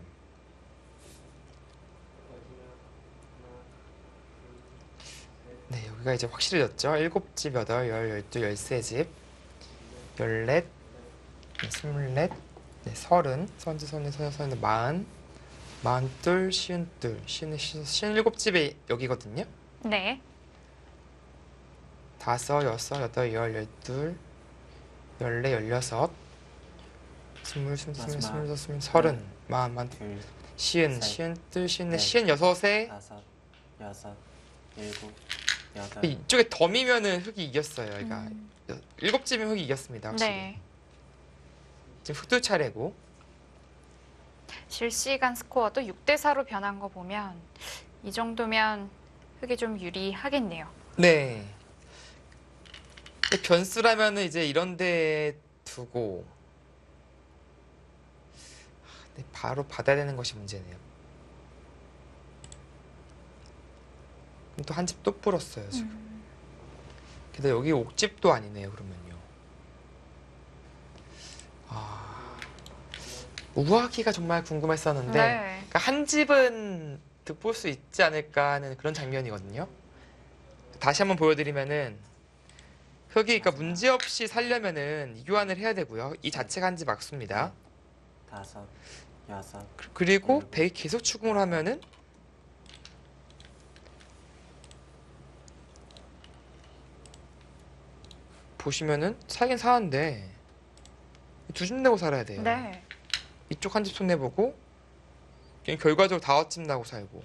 네, 여기가 이제 확실해졌죠. 7집, 8, 10, 12, 13집, 14, 24, 네, 30, 선지, 선지, 선지, 선지, 40, 42, 52, 57집이 여기거든요. 네. 5, 6, 8, 12, 12, 14, 16, 20, 21, 22, 23, 30, 40, 둘, 시은, 셋, 시은, 둘, 시은, 넷, 시은 6에 다섯, 여섯, 일곱, 네. 여덟, 이쪽에 덤이면은 흙이 이겼어요. 그러니까 음, 7집이면 흙이 이겼습니다. 확실히. 네. 지금 흑두 차례고. 실시간 스코어도 6대 4로 변한 거 보면 이 정도면 흑이 좀 유리하겠네요. 네. 근데 변수라면은 이제 이런 데 두고 근데 바로 받아야 되는 것이 문제네요. 그럼 또 한 집 또 불었어요, 지금. 근데 여기 옥집도 아니네요, 그러면요. 아, 우아기가 정말 궁금했었는데, 네. 그러니까 한 집은 득볼 수 있지 않을까 하는 그런 장면이거든요. 다시 한번 보여드리면은, 흑이 그러니까 문제 없이 살려면은 이교환을 해야 되고요. 이 자체가 한 집 악수입니다. 다섯, 여섯, 그리고 백이 계속 추궁을 하면은 보시면은 살긴 사는데 두 집 내고 살아야 돼요. 네. 이쪽 한 집 손해보고 결과적으로 5집 나고 살고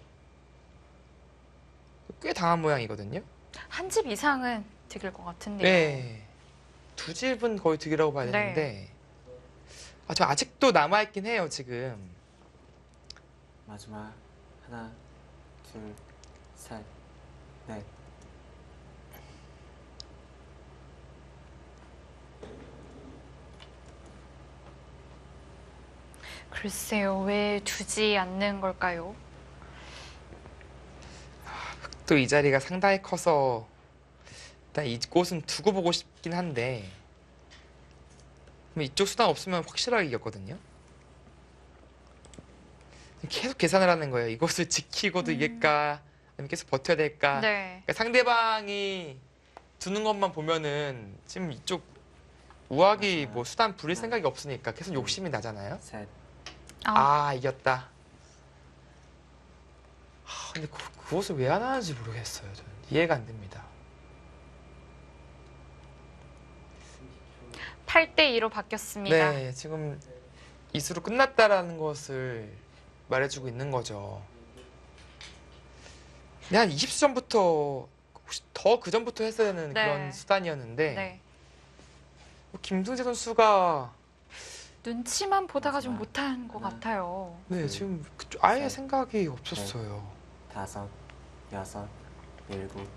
꽤 당한 모양이거든요. 한 집 이상은 득일 것 같은데요. 네. 두 집은 거의 득이라고 봐야 네. 되는데 저 아직도 남아있긴 해요, 지금. 마지막 하나, 둘, 셋, 넷, 글쎄요, 왜 두지 않는 걸까요? 또 이 자리가 상당히 커서 일단 이곳은 두고 보고 싶긴 한데 이쪽 수단 없으면 확실하게 이겼거든요. 계속 계산을 하는 거예요. 이곳을 지키고도 이길까 아니면 계속 버텨야 될까. 네. 그러니까 상대방이 두는 것만 보면은 지금 이쪽 우악이 뭐 수단 부릴 생각이 없으니까 계속 욕심이 나잖아요. 셋, 아, 이겼다. 근데 그것을 왜 안 하는지 모르겠어요. 저는 이해가 안 됩니다. 8대 2로 바뀌었습니다. 네, 지금 이수로 끝났다라는 것을 말해주고 있는 거죠. 근데 한 20수 전부터 혹시 더 그 전부터 했어야 되는 네. 그런 수단이었는데 네. 김승재 선수가 눈치만 보다가 좀 마지막 못한 것 하나. 같아요. 네, 지금 아예 셋. 생각이 없었어요. 다섯, 여섯, 일곱,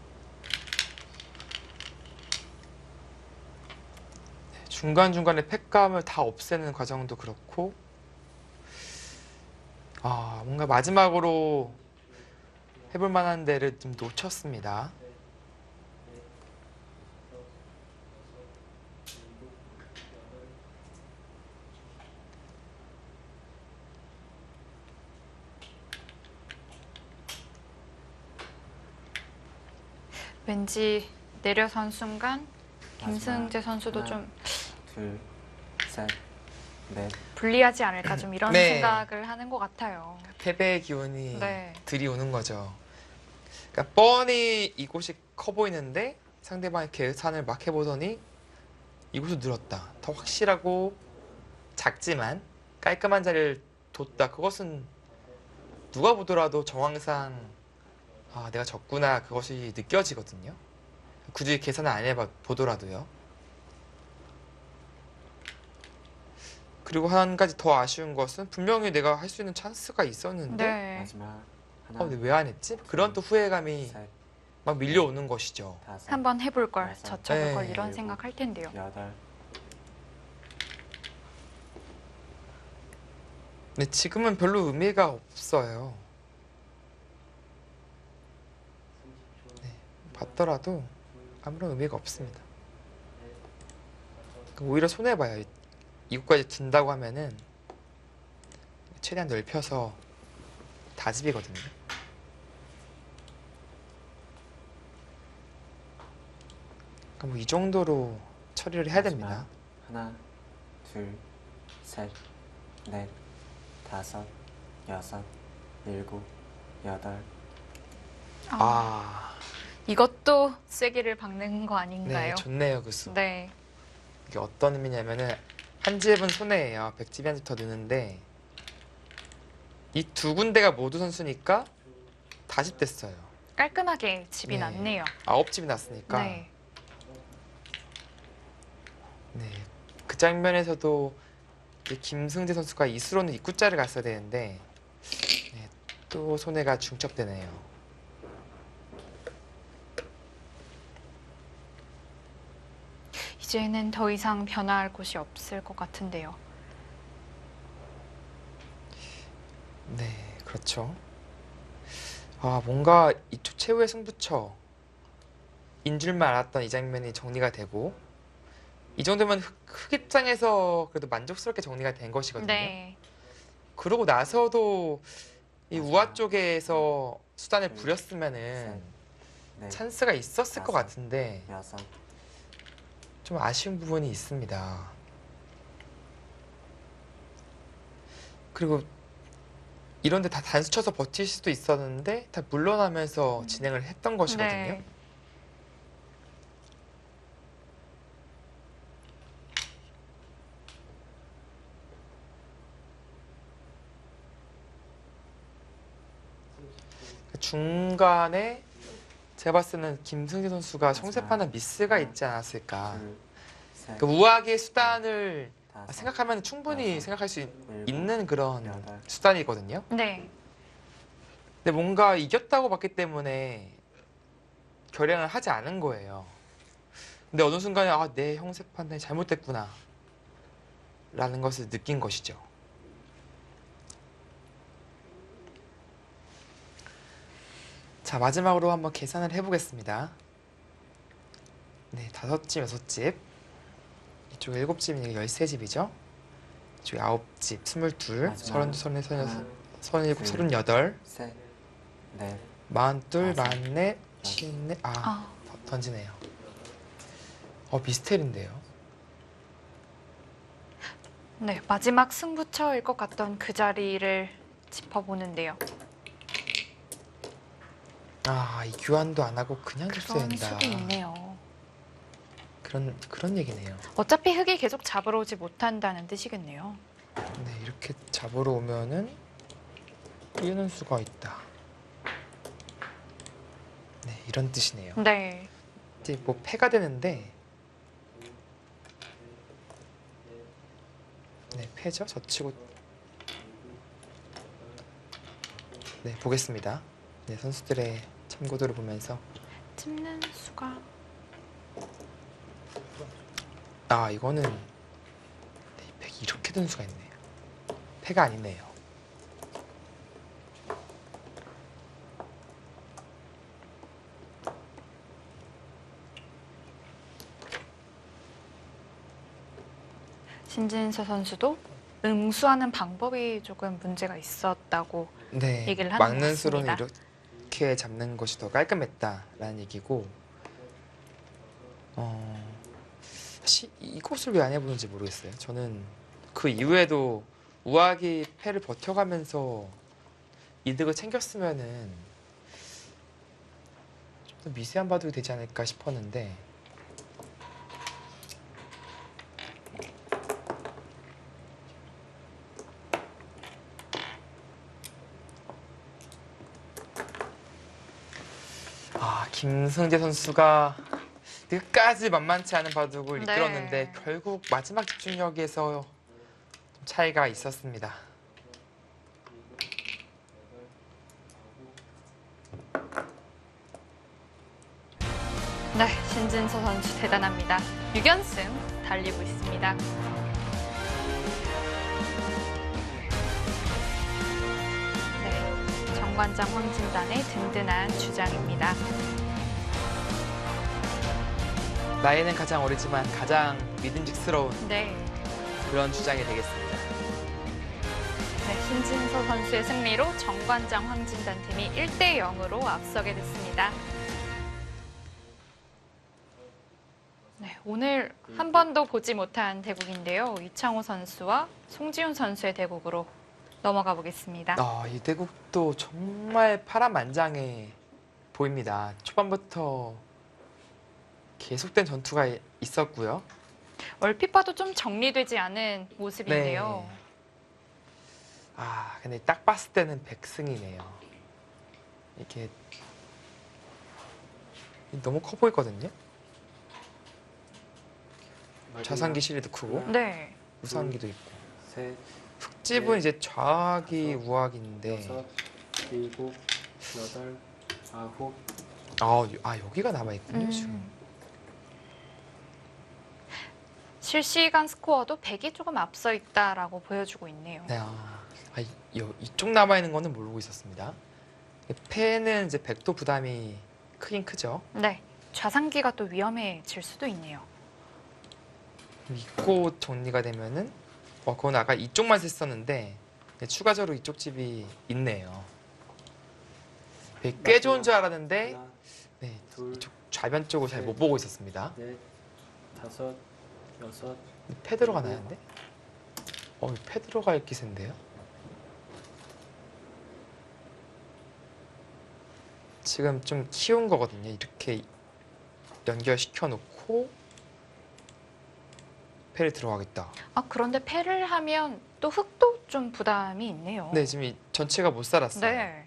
중간중간에 팩감을 다 없애는 과정도 그렇고 뭔가 마지막으로 해볼 만한 데를 좀 놓쳤습니다. 왠지 내려선 순간 김승재 선수도 하나. 좀 둘, 셋, 넷, 불리하지 않을까 좀 이런 네. 생각을 하는 것 같아요. 패배의 기운이 네. 들이오는 거죠. 그러니까 뻔히 이곳이 커 보이는데 상대방의 계산을 막 해보더니 이곳을 늘었다. 더 확실하고 작지만 깔끔한 자리를 뒀다. 그것은 누가 보더라도 정황상 내가 졌구나 그것이 느껴지거든요. 굳이 계산을 안 해보더라도요. 그리고 한 가지 더 아쉬운 것은 분명히 내가 할 수 있는 찬스가 있었는데 네. 마지막 하나, 근데 왜 안 했지? 그런 또 후회감이 셋, 막 밀려오는 것이죠. 다섯, 한번 해볼 걸, 여섯, 저쳐볼 걸 네. 이런 생각할 텐데요. 여덟, 근데 지금은 별로 의미가 없어요. 네, 봤더라도 아무런 의미가 없습니다. 오히려 손해봐요. 이곳까지 둔다고 하면은 최대한 넓혀서 다집이거든요. 그러니까 뭐 이 정도로 처리를 해야 됩니다. 하나, 둘, 셋, 넷, 다섯, 여섯, 일곱, 여덟. 아, 이것도 쐐기를 박는 거 아닌가요? 네, 좋네요 그 수. 네. 이게 어떤 의미냐면은 한 집은 손해예요. 100집이 한 집 더 느는데 이 두 군데가 모두 선수니까 다집 됐어요. 깔끔하게 집이 네. 났네요. 9집이 났으니까. 네. 네, 그 장면에서도 이제 김승재 선수가 이수로는 입구자를 갔어야 되는데 네, 또 손해가 중첩되네요. 이제는 더 이상 변화할 곳이 없을 것 같은데요. 네, 그렇죠. 아, 뭔가 이쪽 최후의 승부처 인 줄만 알았던 이 장면이 정리가 되고 이 정도면 흑 입장에서 그래도 만족스럽게 정리가 된 것이거든요. 네. 그러고 나서도 이 우아 쪽에서 수단을 부렸으면은 넷, 찬스가 있었을 것 다섯. 같은데 여섯, 좀 아쉬운 부분이 있습니다. 그리고 이런데 다 단수 쳐서 버틸 수도 있었는데 다 물러나면서 진행을 했던 것이거든요. 네. 중간에 제가 봤을 때는 김승재 선수가 청세파는 미스가 있지 않았을까. 둘, 셋, 그 우아의 수단을 다섯, 생각하면 충분히 여섯, 생각할 수 일곱, 있는 그런 여덟. 수단이거든요. 네. 근데 뭔가 이겼다고 봤기 때문에 결행을 하지 않은 거예요. 근데 어느 순간에 아, 내 형세 판단이 잘못됐구나 라는 것을 느낀 것이죠. 자, 마지막으로 한번 계산을 해보겠습니다. 네, 5집, 6집. 이쪽에 7집이니까 13집이죠. 이쪽에 9집, 22, 마지막. 32, 33, 하나, 37, 둘. 38, 셋, 넷, 42, 다섯. 44, 54. 아, 아, 던지네요. 미스테리인데요. 네. 마지막 승부처일 것 같던 그 자리를 짚어보는데요. 아, 이 교환도 안 하고 그냥 줬어야 그런 된다. 수도 있네요. 그런 얘기네요. 어차피 흙이 계속 잡으러 오지 못한다는 뜻이겠네요. 네, 이렇게 잡으러 오면은 뛰는 수가 있다. 네, 이런 뜻이네요. 네. 이제 뭐 패가 되는데, 네, 패죠. 젖히고, 네, 보겠습니다. 네, 선수들의 참고도를 보면서, 찝는 수가 아, 이거는 네, 팩이 이렇게 든 수가 있네요. 패가 아니네요. 신진서 선수도 응수하는 방법이 조금 문제가 있었다고 네, 얘기를 하는 것 막는 수로는 같습니다. 이렇게 잡는 것이 더 깔끔했다라는 얘기고, 사실 이것을 왜 안 해보는지 모르겠어요. 저는 그 이후에도 우아기 패를 버텨가면서 이득을 챙겼으면은 좀 더 미세한 바둑이 되지 않을까 싶었는데, 김승재 선수가 끝까지 만만치 않은 바둑을 네. 이끌었는데 결국 마지막 집중력에서 좀 차이가 있었습니다. 네, 신진서 선수 대단합니다. 6연승 달리고 있습니다. 네, 정관장 황진단의 든든한 주장입니다. 나이는 가장 어리지만 가장 믿음직스러운 네. 그런 주장이 되겠습니다. 네, 신진서 선수의 승리로 정관장 황진단 팀이 1대 0으로 앞서게 됐습니다. 네, 오늘 한 번도 보지 못한 대국인데요. 이창호 선수와 송지훈 선수의 대국으로 넘어가 보겠습니다. 이 대국도 정말 파란만장해 보입니다. 초반부터 계속된 전투가 있었고요. 얼핏 봐도 좀 정리되지 않은 모습인데요. 네. 근데 딱 봤을 때는 백승이네요. 이렇게 너무 커 보이거든요. 좌상기 실리도 크고 네. 우상기도 있고. 셋, 흑집은 네. 이제 좌악이 다섯, 우악인데 여섯, 일곱, 여덟, 아홉. 여기가 남아있군요 지금. 실시간 스코어도 100이 조금 앞서 있다라고 보여주고 있네요. 네, 이쪽 남아있는 거는 모르고 있었습니다. 패는 이제 백도 부담이 크긴 크죠. 네. 좌상기가 또 위험해질 수도 있네요. 이곳 정리가 되면은 그건 아까 이쪽만 썼었는데 추가적으로 이쪽 집이 있네요. 꽤 좋은 줄 알았는데 하나, 네, 둘, 이쪽 좌변 쪽을 잘 못 보고 있었습니다. 넷, 다섯, 여섯. 패 들어가나요, 근데? 패 들어갈 기세인데요? 지금 좀 키운 거거든요. 이렇게 연결시켜 놓고 패를 들어가겠다. 그런데 패를 하면 또 흑도 좀 부담이 있네요. 네, 지금 이 전체가 못 살았어요. 네.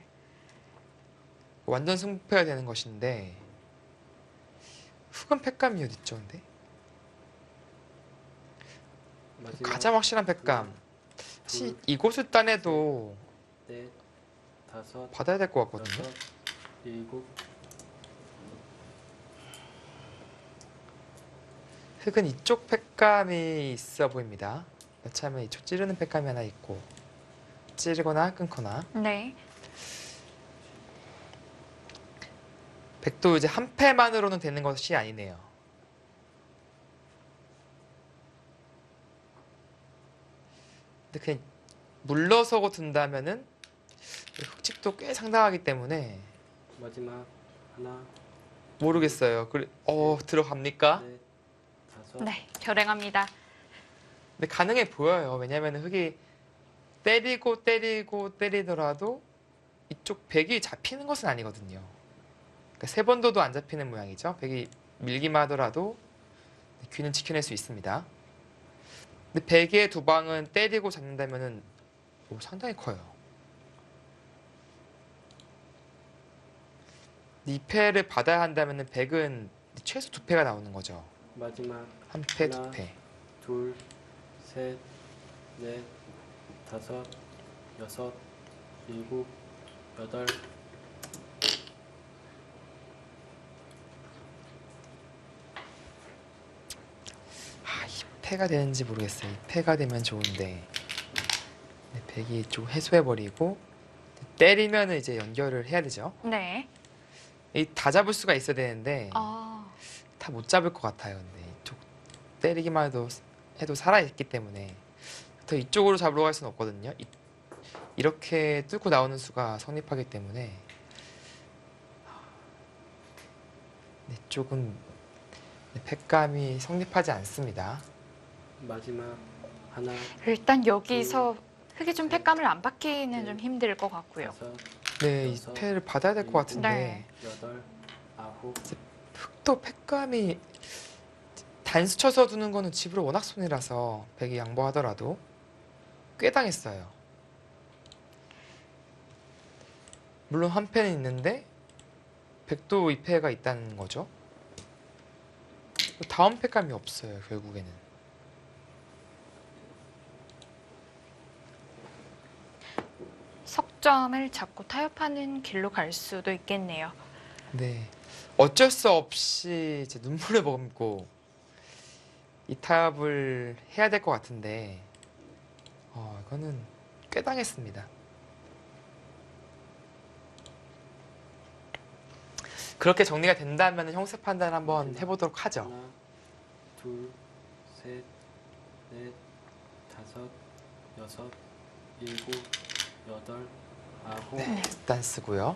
완전 승패가 되는 것인데 흑은 패감이 어디 있죠, 근데? 마지막. 가장 확실한 패감. 사실 이곳을 따내도 넷, 다섯, 받아야 될 것 같거든요. 여섯, 일곱. 흑은 이쪽 패감이 있어 보입니다. 여차하면 이쪽 찌르는 패감이 하나 있고 찌르거나 끊거나. 네. 백도 이제 한 패만으로는 되는 것이 아니네요. 근데 그냥 물러서고 둔다면은 흑집도 꽤 상당하기 때문에 마지막. 하나, 모르겠어요. 들어갑니까? 넷, 다섯. 네. 결행합니다. 근데 가능해 보여요. 왜냐면 흑이 때리더라도 이쪽 백이 잡히는 것은 아니거든요. 그러니까 세 번 둬도 안 잡히는 모양이죠. 백이 밀기만 하더라도 귀는 지켜낼 수 있습니다. 근데 백의 두 방은 때리고 잡는다면은 상당히 커요. 이 패를 받아야 한다면은 백은 최소 두 패가 나오는 거죠. 마지막. 한 패, 두 하나. 패. 둘, 셋, 넷, 다섯, 여섯, 일곱, 여덟. 이 패가 되는지 모르겠어요. 이 패가 되면 좋은데 백이 좀 해소해버리고 때리면은 이제 연결을 해야 되죠. 네. 다 잡을 수가 있어야 되는데 다 못 잡을 것 같아요. 근데 이쪽 때리기만 해도 살아있기 때문에 더 이쪽으로 잡으러 갈 수는 없거든요. 이렇게 뚫고 나오는 수가 성립하기 때문에 이쪽은 패감이 성립하지 않습니다. 마지막. 하나, 일단 여기서 흑이 좀 패감을 안 받기는 좀 힘들 것 같고요. 다섯, 네, 이 패를 받아야 될 것 같은데 네. 여덟, 아홉. 흑도 패감이 단수 쳐서 두는 거는 집으로 워낙 손이라서 백이 양보하더라도 꽤 당했어요. 물론 한 패는 있는데 백도 2패가 있다는 거죠. 다음 패감이 없어요, 결국에는. 석점을 잡고 타협하는 길로 갈 수도 있겠네요. 네, 어쩔 수 없이 이제 눈물을 머금고 이 타협을 해야 될 것 같은데 이거는 꽤 당했습니다. 그렇게 정리가 된다면 형사 판단 한번 해보도록 하죠. 하나, 둘, 셋, 넷, 다섯, 여섯, 일곱, 여덟, 아홉, 일단 쓰고요.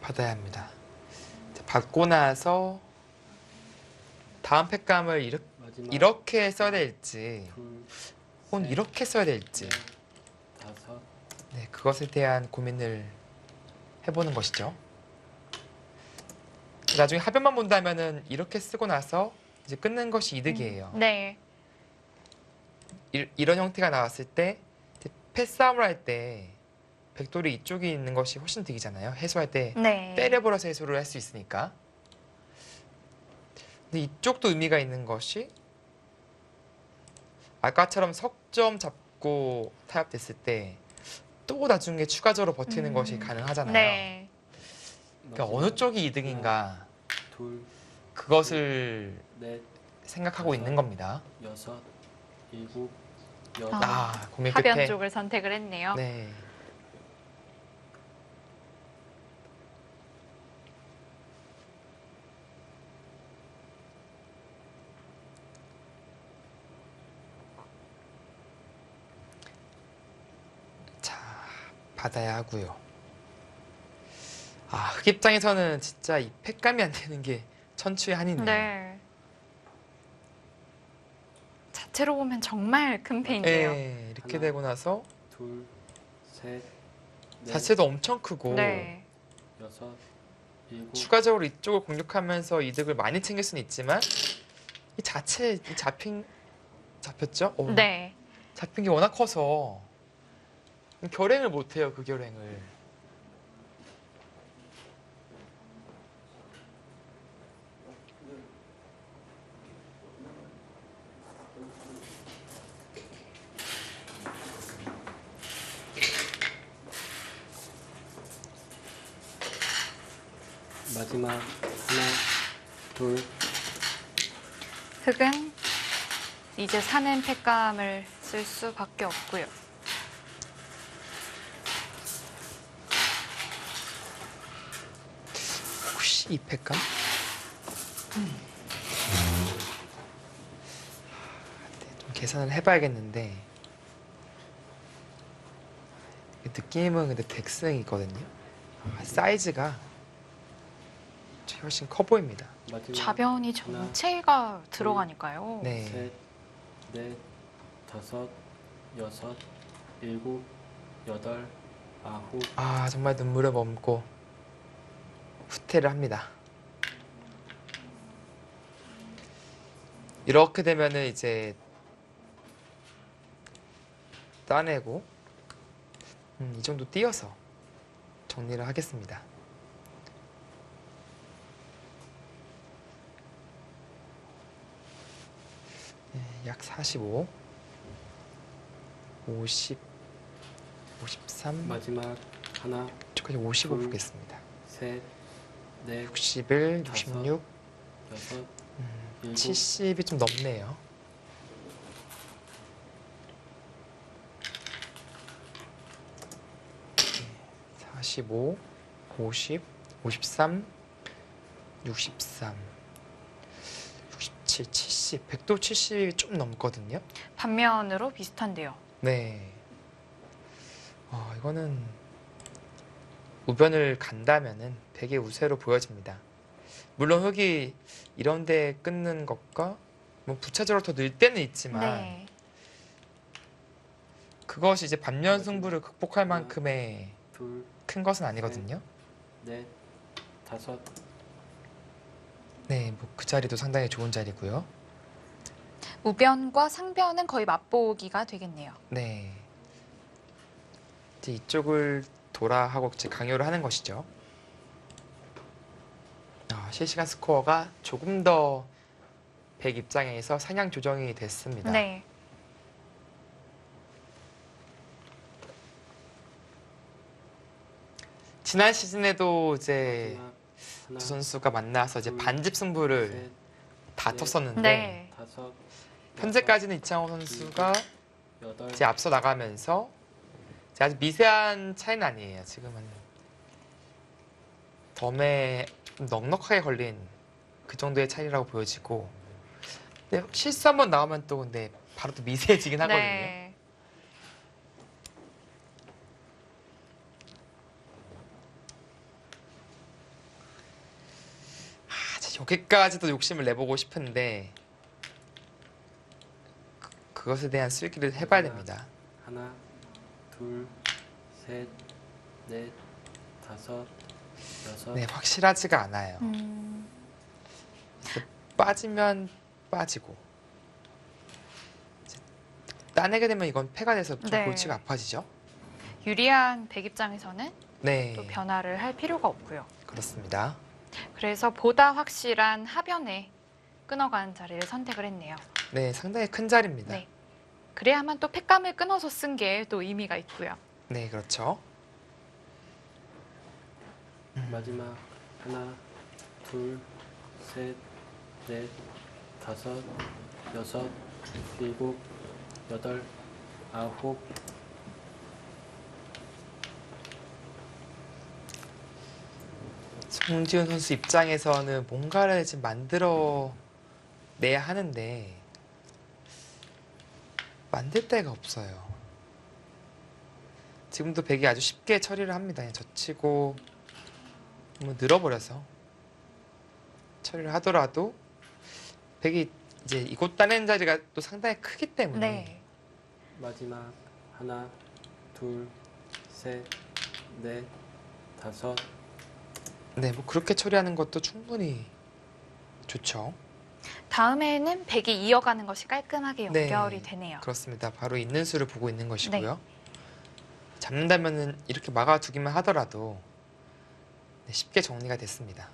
받아야 합니다. 받고 나서 다음 팩감을 마지막 이렇게 써야 될지 둘, 혹은 셋, 이렇게 써야 될지 넷, 다섯, 네, 그것에 대한 고민을 해보는 것이죠. 나중에 하변만 본다면은 이렇게 쓰고 나서 이제 끊는 것이 이득이에요. 네. 이런 형태가 나왔을 때 이제 패싸움을 할 때 백돌이 이쪽이 있는 것이 훨씬 득이잖아요. 해소할 때 네. 때려버려서 해소를 할 수 있으니까. 근데 이쪽도 의미가 있는 것이 아까처럼 석점 잡고 타협됐을 때 또 나중에 추가적으로 버티는 것이 가능하잖아요. 네. 그러니까 마지막 어느 쪽이 이득인가 둘, 그것을 넷, 생각하고 있는 겁니다. 여섯, 일곱, 여덟, 아, 고민 하변 끝에 쪽을 선택을 했네요. 네. 자, 받아야 하고요. 아, 흑 입장에서는 진짜 이 팩감이 안 되는 게 천추의 한이네요. 네. 자체로 보면 정말 큰 페인데요. 네, 이렇게 하나. 되고 나서 둘, 셋, 넷, 자체도 엄청 크고 네. 여섯, 일곱, 추가적으로 이쪽을 공격하면서 이득을 많이 챙길 수는 있지만 이 자체 이 잡혔죠? 네. 잡힌 게 워낙 커서 결행을 못 해요. 그 결행을. 마지막 하나, 둘, 흑은 이제 사는 팩감을 쓸 수밖에 없고요. 혹시 이 팩감? 네, 좀 계산을 해봐야겠는데 느낌은 근데 덱스형이 있거든요. 사이즈가 훨씬 커 보입니다. 마지막 좌변이 전체가 들어가니까요. 네. 셋, 넷, 다섯, 여섯, 일곱, 여덟, 아홉, 아, 정말 눈물을 머금고 후퇴를 합니다. 이렇게 되면은 이제 따내고 이 정도 띄어서 정리를 하겠습니다. 네, 약 45, 50, 53, 마지막 하나, 저까지 55 둘, 보겠습니다. 셋, 넷, 61, 다섯, 66, 여섯, 일곱, 70이 좀 넘네요. 네, 45, 50, 53, 63, 67, 70, 100도 70이 좀 넘거든요. 반면으로 비슷한데요. 네. 이거는 우변을 간다면은 되게 우세로 보여집니다. 물론 흑이 이런데 끊는 것과 뭐 부차적으로 더 늘 때는 있지만 네. 그것이 이제 반면 승부를 극복할 만큼의 둘, 큰 것은 아니거든요. 넷, 다섯, 네, 뭐 그 자리도 상당히 좋은 자리고요. 우변과 상변은 거의 맛보기가 되겠네요. 네. 이제 이쪽을 돌아 하고 이제 강요를 하는 것이죠. 실시간 스코어가 조금 더 100 입장에서 상향 조정이 됐습니다. 네. 지난 시즌에도 이제 마지막 하나, 두 선수가 만나서 이제 둘, 반집 승부를 셋, 다퉜었는데 네. 다섯, 현재까지는 이창호 선수가 여덟, 이제 앞서 나가면서 이제 아주 미세한 차이는 아니에요. 지금은 덤에 좀 넉넉하게 걸린 그 정도의 차이라고 보여지고, 근데 실수 한번 나오면 또 근데 바로 또 미세해지긴 하거든요. 네. 아, 진짜 여기까지도 욕심을 내보고 싶은데 그것에 대한 쓸기를 해봐야 됩니다. 하나, 둘, 셋, 넷, 다섯, 여섯, 네, 확실하지가 않아요. 빠지면 빠지고 이제 따내게 되면 이건 패가 돼서 좀 네. 골치가 아파지죠. 유리한 백 입장에서는 네, 또 변화를 할 필요가 없고요. 그렇습니다. 그래서 보다 확실한 하변에 끊어가는 자리를 선택을 했네요. 네, 상당히 큰 자리입니다. 네. 그래야만 또 팩감을 끊어서 쓴 게 또 의미가 있고요. 네, 그렇죠. 마지막 하나, 둘, 셋, 넷, 다섯, 여섯, 일곱, 여덟, 아홉, 송지훈 선수 입장에서는 뭔가를 지금 만들어 내야 하는데 만들 데가 없어요. 지금도 백이 아주 쉽게 처리를 합니다. 그냥 젖히고 뭐 늘어버려서 처리를 하더라도 백이 이제 이곳 따낸 자리가 또 상당히 크기 때문에 네. 마지막 하나, 둘, 셋, 넷, 다섯, 네, 뭐 그렇게 처리하는 것도 충분히 좋죠. 다음에는 백이 이어가는 것이 깔끔하게 네. 연결이 되네요. 그렇습니다. 바로 있는 수를 보고 있는 것이고요. 잡는다면은 이렇게 막아두기만 하더라도 네, 쉽게 정리가 됐습니다.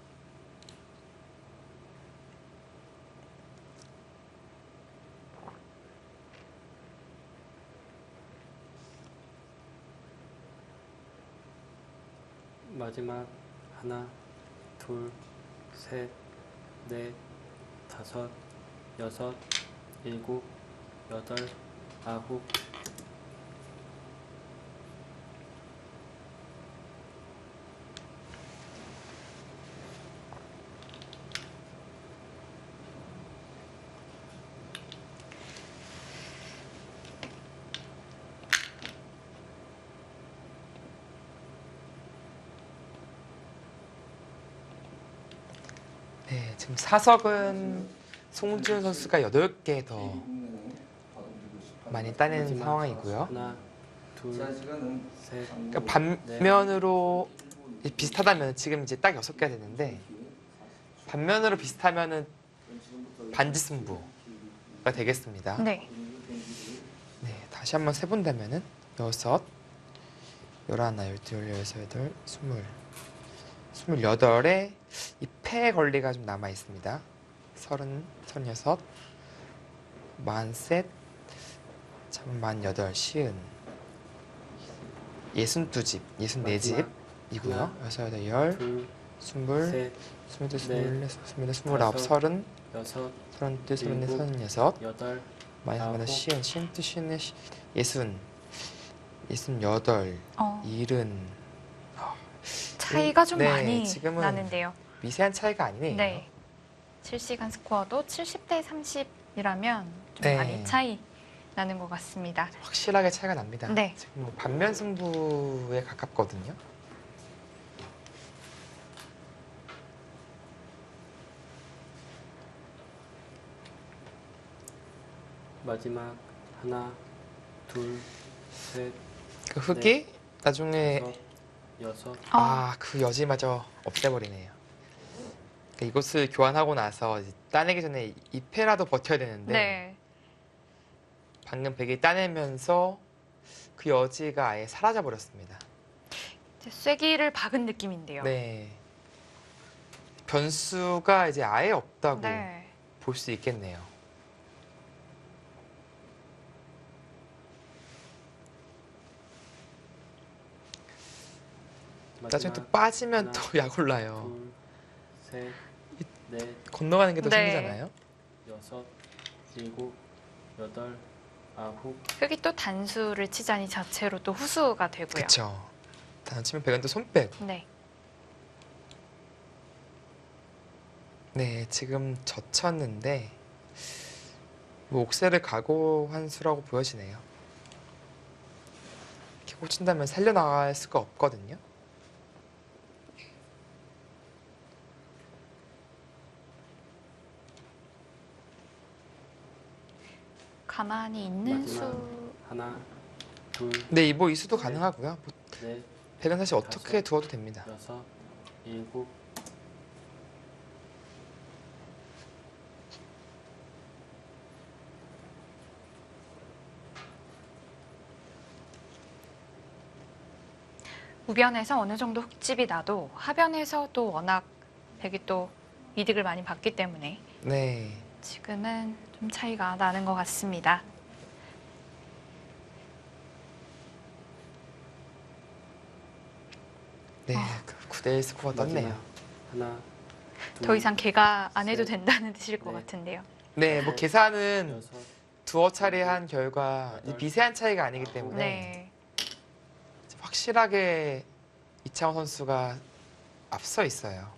마지막 하나, 둘, 셋, 넷, 다섯, 여섯, 일곱, 여덟, 아홉, 네, 지금 사석은 송지훈 선수가 8개 더 많이 따내는 마지막 상황이고요. 하나, 둘, 셋, 그러니까 반면으로 비슷하다면 지금 이제 딱 6개가 되는데 반면으로 비슷하면은 반지 승부가 되겠습니다. 네. 네, 다시 한번 세본다면은 6, 11, 12, 13, 14, 20, 28에 이 패의 권리가 좀 남아 있습니다. 30, 36, 43, 참 48, 50, 62집, 64집이고요. 6, 8, 10, 둘, 20, 셋, 22, 24, 29, 30, 다섯, 32, 여섯, 34, 35, 일곱, 36, 여덟, 마이너스 아홉, 시은, 시은트, 시은의 60, 68, 어, 70. 차이가 좀 네, 많이 지금은 나는데요. 미세한 차이가 아니네요. 네. 실시간 스코어도 70대 30이라면 좀 네. 많이 차이 나는 것 같습니다. 확실하게 차이가 납니다. 네. 지금 뭐 반면 승부에 가깝거든요. 마지막 하나, 둘, 셋, 그 흙이 나중에 다섯, 여섯, 그 여지마저 없애버리네요. 그러니까 이곳을 교환하고 나서 이제 따내기 전에 2패라도 버텨야 되는데 네. 방금 백이 따내면서 그 여지가 아예 사라져 버렸습니다. 이제 쐐기를 박은 느낌인데요. 네. 변수가 이제 아예 없다고 네. 볼 수 있겠네요. 나중에 또 마지막 빠지면 하나, 또 약 올라요. 둘, 셋, 넷, 건너가는 게 더 네. 힘들잖아요. 여섯, 일곱, 여덟, 아홉, 흙이 또 단수를 치자니 자체로 또 후수가 되고요. 그쵸. 단치면 백은 또 손 빼고. 네. 네, 지금 젖혔는데 뭐 옥새를 각오한 수라고 보여지네요. 이렇게 꽂힌다면 살려나갈 수가 없거든요. 가만히 있는 마지막. 수. 하나, 둘, 네, 뭐 이수도 가능하고요. 뭐 넷, 백은 사실 어떻게 다섯. 두어도 됩니다. 여섯, 일곱, 우변에서 어느 정도 흙집이 나도 하변에서 또 워낙 백이 또 이득을 많이 봤기 때문에 네. 지금은 좀 차이가 나는 것 같습니다. 네, 아. 9대1 스코어 떴네요. 마지막. 하나, 둘, 더 이상 개가 안 해도 셋, 된다는 뜻일 것 넷. 같은데요. 네, 뭐 계산은 여섯, 두어 차례 한 결과 미세한 차이가 아니기 때문에 네. 확실하게 이창호 선수가 앞서 있어요.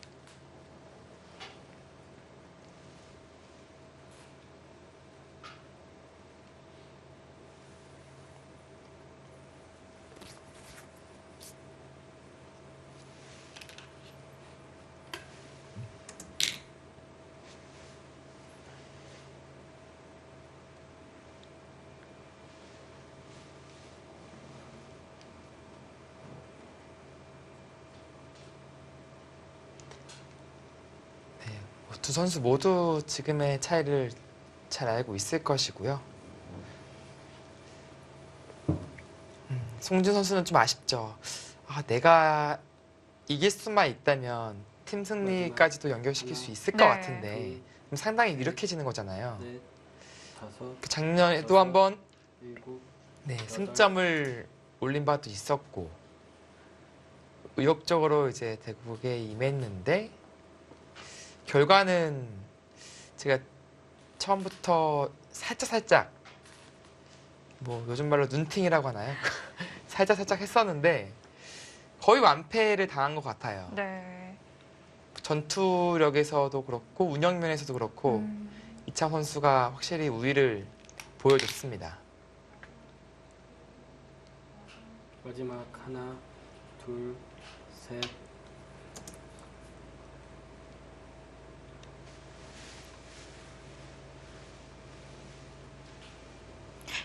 네, 뭐두 선수 모두 지금의 차이를 잘 알고 있을 것이고요. 송준 선수는 좀 아쉽죠. 아, 내가 이길 수만 있다면 팀 승리까지도 연결시킬 수 있을 것 네. 같은데 그럼 상당히 유력해지는 거잖아요. 넷, 다섯, 그 작년에도 한번 일곱, 네, 승점을 올린 바도 있었고 의욕적으로 이제 대국에 임했는데 결과는 제가 처음부터 살짝 뭐 요즘 말로 눈팅이라고 하나요? 살짝 했었는데 거의 완패를 당한 것 같아요. 네. 전투력에서도 그렇고 운영 면에서도 그렇고 음, 이창 선수가 확실히 우위를 보여줬습니다. 마지막. 하나, 둘, 셋,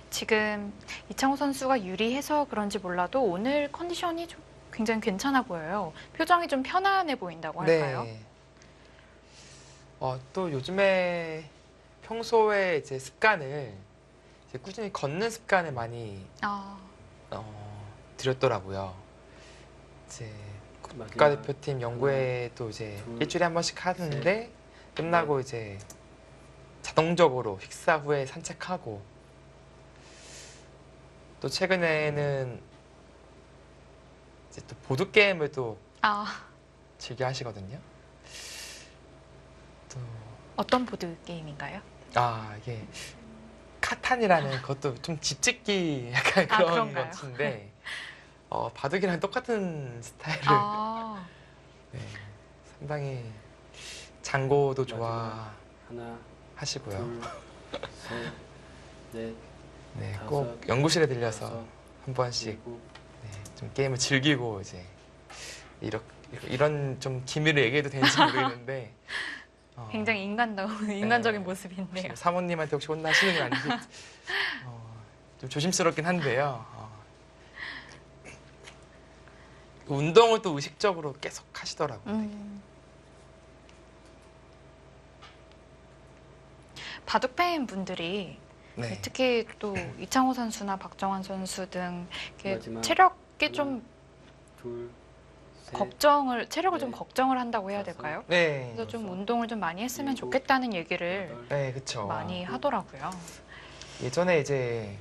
지금 이창호 선수가 유리해서 그런지 몰라도 오늘 컨디션이 좀 굉장히 괜찮아 보여요. 표정이 좀 편안해 보인다고 할까요? 네. 또 요즘에 평소에 이제 습관을 이제 꾸준히 걷는 습관을 많이 아, 들였더라고요. 이제 마지막. 국가대표팀 연구회도 이제 둘, 일주일에 한 번씩 하는데 끝나고 이제 자동적으로 식사 후에 산책하고 또 최근에는 이제 또 보드 게임을 또 아, 즐겨 하시거든요. 또 어떤 보드 게임인가요? 이게 카탄이라는 그것도 좀 집짓기 약간 그런 그런가요? 것인데 바둑이랑 똑같은 스타일을 아, 네, 상당히 장고도 마지막. 하나, 좋아하시고요. 둘, 셋, 넷, 네, 다섯, 꼭 연구실에 들려서 여섯, 한 번씩 일곱, 네, 좀 게임을 즐기고 이제 이런 좀 기밀을 얘기해도 되는지 모르겠는데 굉장히 인간적인 네. 모습인데요. 사모님한테 혹시 혼나시는 건 아닌지 좀 조심스럽긴 한데요. 운동을 또 의식적으로 계속 하시더라고요. 바둑팬 분들이 네. 특히 또 이창호 선수나 박정환 선수 등 이렇게 마지막. 체력이 좀 둘, 셋, 체력을 좀 넷, 걱정을 한다고 해야 다섯, 될까요? 네. 그래서 좀 운동을 좀 많이 했으면 일곱, 좋겠다는 얘기를 여덟, 네, 그쵸. 많이 하더라고요. 예전에 이제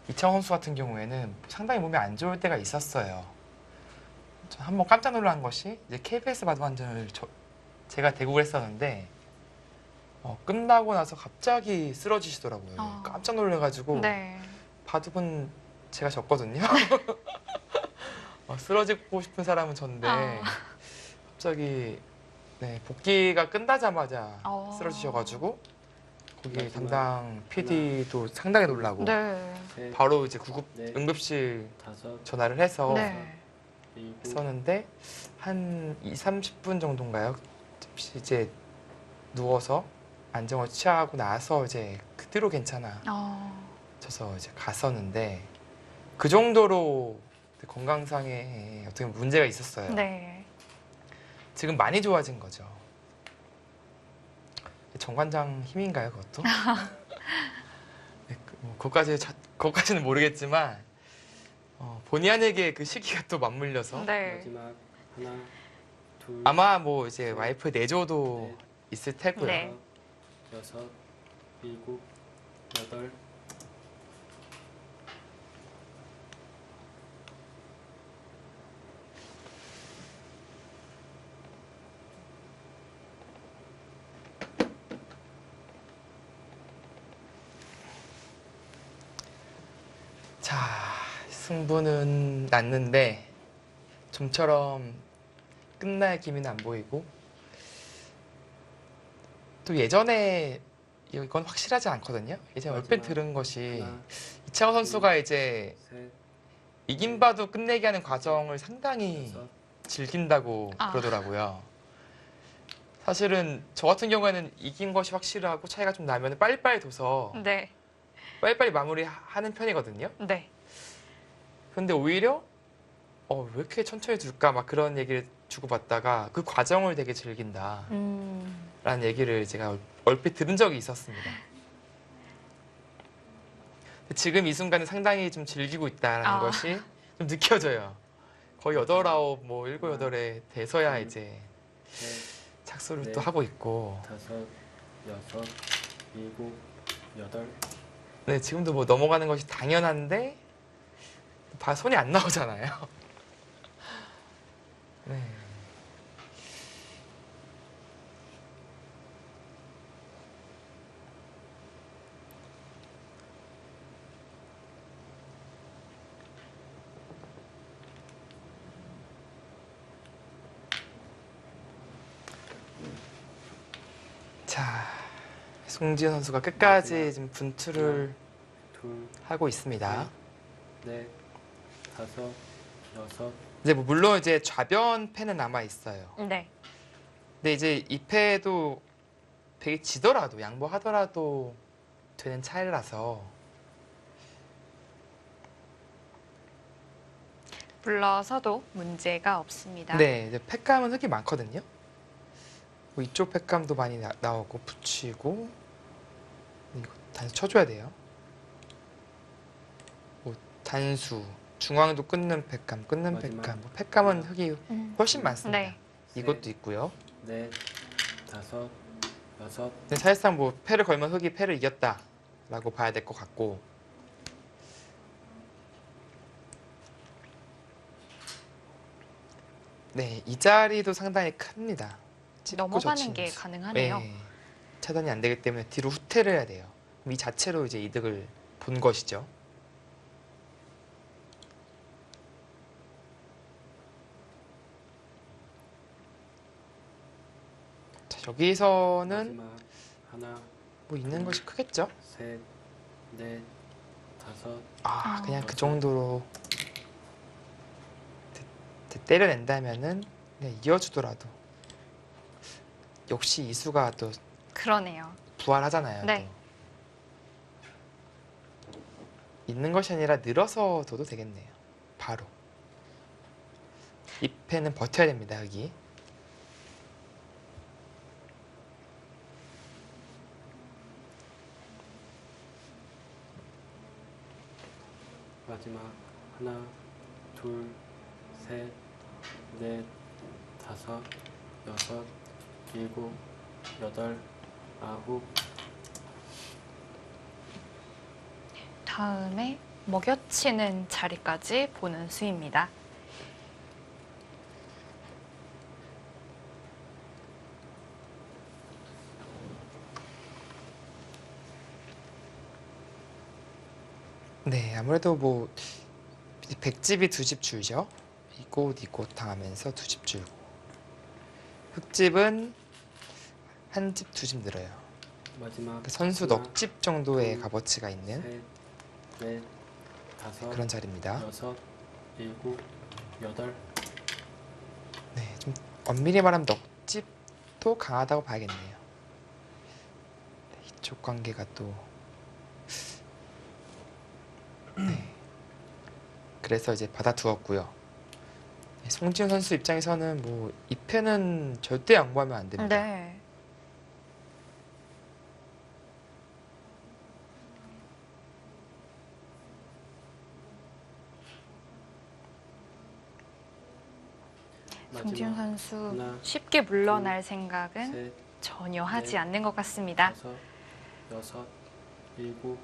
이창호 선수 같은 경우에는 상당히 몸이 안 좋을 때가 있었어요. 전 한번 깜짝 놀란 것이 이제 KBS 바둑완전을 제가 대구를 했었는데 끝나고 나서 갑자기 쓰러지시더라고요. 깜짝 놀래가지고 네. 바둑은 제가 졌거든요. 쓰러지고 싶은 사람은 전데 아. 갑자기 네, 복귀가 끝나자마자 어. 쓰러지셔가지고 거기 마지막 담당 PD도 상당히 놀라고 네. 셋, 바로 이제 구급 넷, 응급실 다섯, 전화를 해서 네. 일곱, 했었는데 한 2, 30분 정도인가요? 이제 누워서 안정을 취하고 나서 이제 그대로 괜찮아 져서 이제 갔었는데 그 정도로 건강상에 어떻게 보면 문제가 있었어요. 네. 지금 많이 좋아진 거죠. 정관장 힘인가요, 그것도? 네, 그것까지는 모르겠지만 본의 아니게 그 시기가 또 맞물려서 네. 마지막 하나, 둘, 아마 뭐 이제 와이프 내조도 넷, 있을 테고요. 네. 여섯, 일곱, 여덟, 자, 승부는 났는데 좀처럼 끝날 기미는 안 보이고 또 예전에 이건 확실하지 않거든요. 예전에 얼핏 마지막 들은 것이 하나, 이창호 선수가 이제 셋, 이긴 바도 끝내기 하는 과정을 상당히 여섯, 즐긴다고 아. 그러더라고요. 사실은 저 같은 경우에는 이긴 것이 확실하고 차이가 좀 나면 빨리빨리 둬서 네. 빨리빨리 마무리하는 편이거든요. 네. 근데 오히려 왜 이렇게 천천히 둘까 막 그런 얘기를 주고받다가 그 과정을 되게 즐긴다 라는 얘기를 제가 얼핏 들은 적이 있었습니다. 지금 이 순간에 상당히 좀 즐기고 있다는 아. 것이 좀 느껴져요. 거의 8, 9, 뭐 7, 8에 돼서야 이제 셋, 착수를 네. 또 하고 있고 다섯, 여섯, 일곱, 여덟, 네, 지금도 뭐 넘어가는 것이 당연한데 손이 안 나오잖아요. 네. 자, 송지현 선수가 끝까지 지금 분투를 둘, 하고 있습니다. 넷, 다섯, 여섯, 이제 뭐 물론 이제 좌변 패는 남아 있어요. 네. 근데 이제 이 패도 되게 지더라도 양보하더라도 되는 차이라서 불러서도 문제가 없습니다. 네, 이제 팩감은 흙이 많거든요. 뭐 이쪽 팩감도 많이 나오고 붙이고 이거 단수 쳐줘야 돼요. 뭐 단수, 중앙도 끊는 팩감, 끊는 마지막. 팩감. 뭐 팩감은 흙이 훨씬 많습니다. 네. 이것도 있고요. 넷, 다섯, 여섯, 근데 사실상 뭐 패를 걸면 흙이 패를 이겼다라고 봐야 될 것 같고. 네, 이 자리도 상당히 큽니다. 찝고 넘어가는 젖히는 게 수. 가능하네요. 네, 차단이 안 되기 때문에 뒤로 후퇴를 해야 돼요. 이 자체로 이제 이득을 본 것이죠. 자, 여기서는 마지막 하나, 뭐 있는 것이 크겠죠? 셋, 넷, 다섯, 그냥 그 정도로 때려낸다면은 그냥 이어주더라도 역시 이수가 또 그러네요. 부활하잖아요. 네. 또. 있는 것이 아니라 늘어서 둬도 되겠네요. 바로. 이 패는 버텨야 됩니다. 여기. 마지막 하나, 둘, 셋, 넷, 다섯, 여섯, 일곱, 여덟, 아홉, 다음에 먹여치는 자리까지 보는 수입니다. 네, 아무래도 뭐 백집이 두 집 줄죠. 이곳 당하면서 두 집 줄고 흑집은 한 집 두 집 늘어요. 마지막 그 선수 하나, 넉 집 정도의 둘, 값어치가 있는 셋, 넷, 다섯, 그런 자리입니다. 여섯, 일곱, 여덟. 네, 좀 엄밀히 말하면 넉 집도 강하다고 봐야겠네요. 네, 이쪽 관계가 또 네. 그래서 이제 받아두었고요. 네, 송지훈 선수 입장에서는 뭐 이 패는 절대 양보하면 안 됩니다. 네. 송지훈 마지막 선수 하나, 쉽게 물러날 생각은 셋, 전혀 하지 넷, 않는 것 같습니다. 다섯, 여섯, 일곱,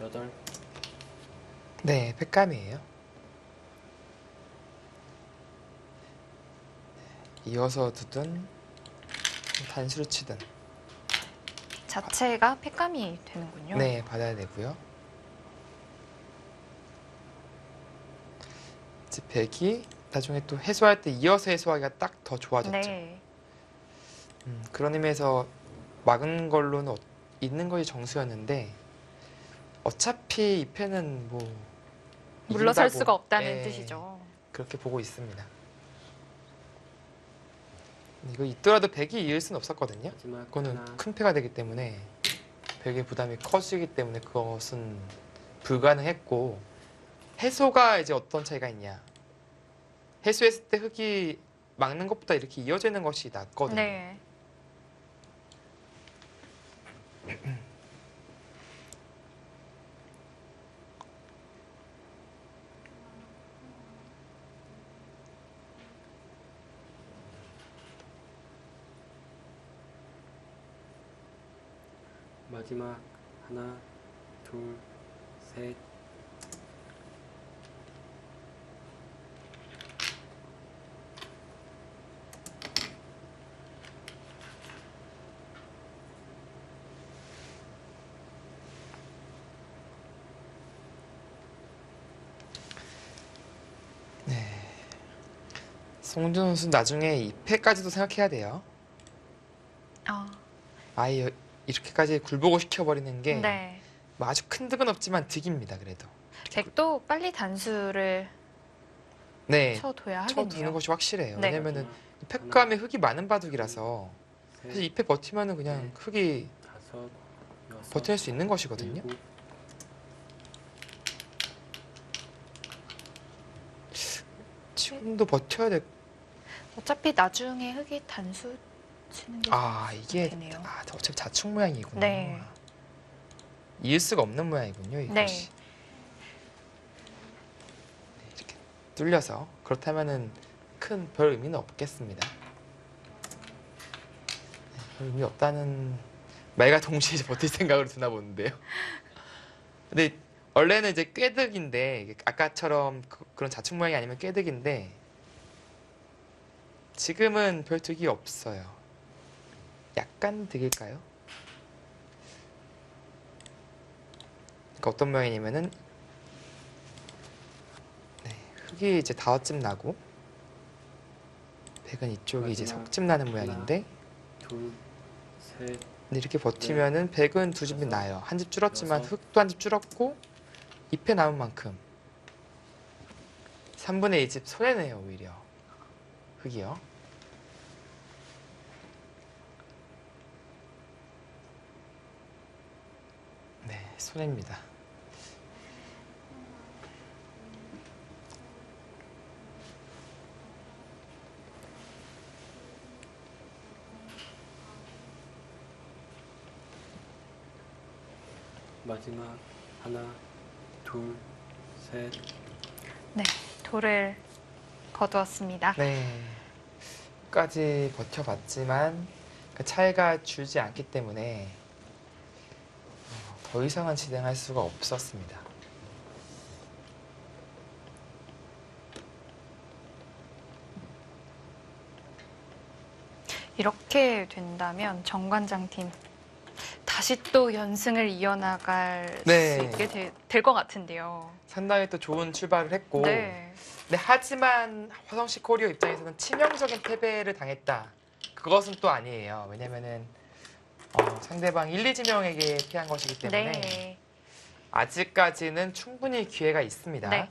여덟. 네, 패감이에요. 이어서 두든 단수로 치든 자체가 팩감이 되는군요. 네, 받아야 되고요. 이제 백이 나중에 또 해소할 때 이어서 해소하기가 딱 더 좋아졌죠. 네. 그런 의미에서 막은 걸로는 있는 것이 정수였는데 어차피 이 패는 뭐 물러설 이긴다고, 수가 없다는 예, 뜻이죠. 그렇게 보고 있습니다. 이거 있더라도 백이 이을 수는 없었거든요. 마지막 그거는 하나, 큰 패가 되기 때문에 백의 부담이 커지기 때문에 그것은 불가능했고 해소가 이제 어떤 차이가 있냐. 해소했을 때 흙이 막는 것보다 이렇게 이어져 있는 것이 낫거든요. 네. 마지막 하나, 둘, 셋. 송준 선수 나중에 2패까지도 생각해야 돼요. 아, 아예 이렇게까지 굴복을 시켜버리는 게 네. 뭐 아주 큰 득은 없지만 득입니다. 그래도. 백도 빨리 단수를 네, 쳐둬야 쳐두는 하겠네요. 것이 확실해요. 네. 왜냐면은 마지막 팩감에 흙이 많은 바둑이라서 셋, 사실 2패 버티면은 그냥 네. 흙이 다섯, 여섯, 버텨낼 수 있는 것이거든요. 일곱. 지금도 버텨야 될. 어차피 나중에 흙이 단수 치는 게 이게 되네요. 어차피 자축 모양이군요. 네. 이을 수가 없는 모양이군요. 네. 이것이. 네, 이렇게 뚫려서 그렇다면은 큰 별 의미는 없겠습니다. 네, 별 의미 없다는 말과 동시에 버틸 생각으로 드나 보는데요. 근데 원래는 이제 꾀득인데 이게 아까처럼 그런 자축 모양이 아니면 꾀득인데 지금은 별 득이 없어요. 약간 득일까요? 그러니까 어떤 모양이냐면은 흙이 이제 다섯집 나고 백은 이쪽이 이제 마지막 석집 나는 모양인데 둘, 셋, 근데 이렇게 버티면은 백은 두 집이 다섯, 나요. 한 집 줄었지만 여섯. 흙도 한 집 줄었고 2패 남은 만큼 3분의 2집 손해네요. 오히려 흙이요. 네, 손해입니다. 마지막 하나, 둘, 셋. 네. 돌을 거두었습니다. 네, 끝까지 버텨봤지만 그 차이가 줄지 않기 때문에 더 이상은 진행할 수가 없었습니다. 이렇게 된다면 정관장 팀 다시 또 연승을 이어나갈 네. 수 있게 될 것 같은데요. 상당히 또 좋은 출발을 했고 네. 네, 하지만 화성시 코리오 입장에서는 치명적인 패배를 당했다. 그것은 또 아니에요. 왜냐면은 상대방 1, 2지명에게 패한 것이기 때문에 네. 아직까지는 충분히 기회가 있습니다. 네.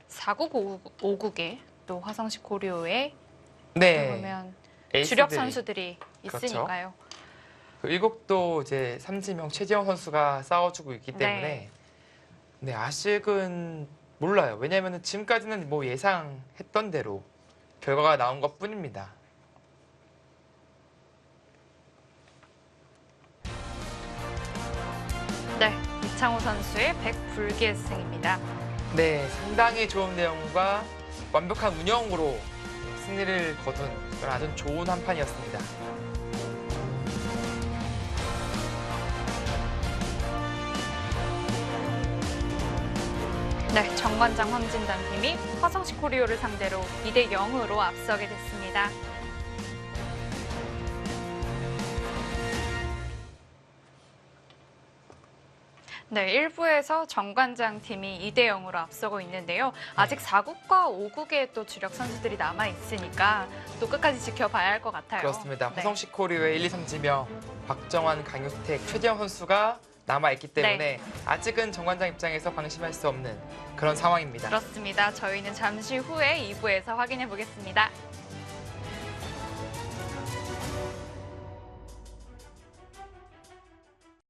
4국 5국에 또 화성시 코리오에 네. 보면 에이스들이. 주력 선수들이 그렇죠. 있으니까요. 그 1국도 이제 3지명 최지영 선수가 싸워주고 있기 네. 때문에 네, 아직은 몰라요. 왜냐면은 지금까지는 뭐 예상했던 대로 결과가 나온 것뿐입니다. 네. 이창호 선수의 100불기승입니다. 네, 상당히 좋은 내용과 완벽한 운영으로 승리를 거둔 그런 아주 좋은 한 판이었습니다. 네, 정관장 황진단 팀이 화성시 코리오를 상대로 2대 0으로 앞서게 됐습니다. 네, 1부에서 정관장 팀이 2대 0으로 앞서고 있는데요. 아직 4국과 5국에 또 주력 선수들이 남아 있으니까 또 끝까지 지켜봐야 할 것 같아요. 그렇습니다. 네. 화성시 코리오의 1, 2, 3지명 박정환, 강효택, 최지영 선수가 남아있기 때문에 네. 아직은 정관장 입장에서 방심할 수 없는 그런 상황입니다. 그렇습니다. 저희는 잠시 후에 2부에서 확인해 보겠습니다.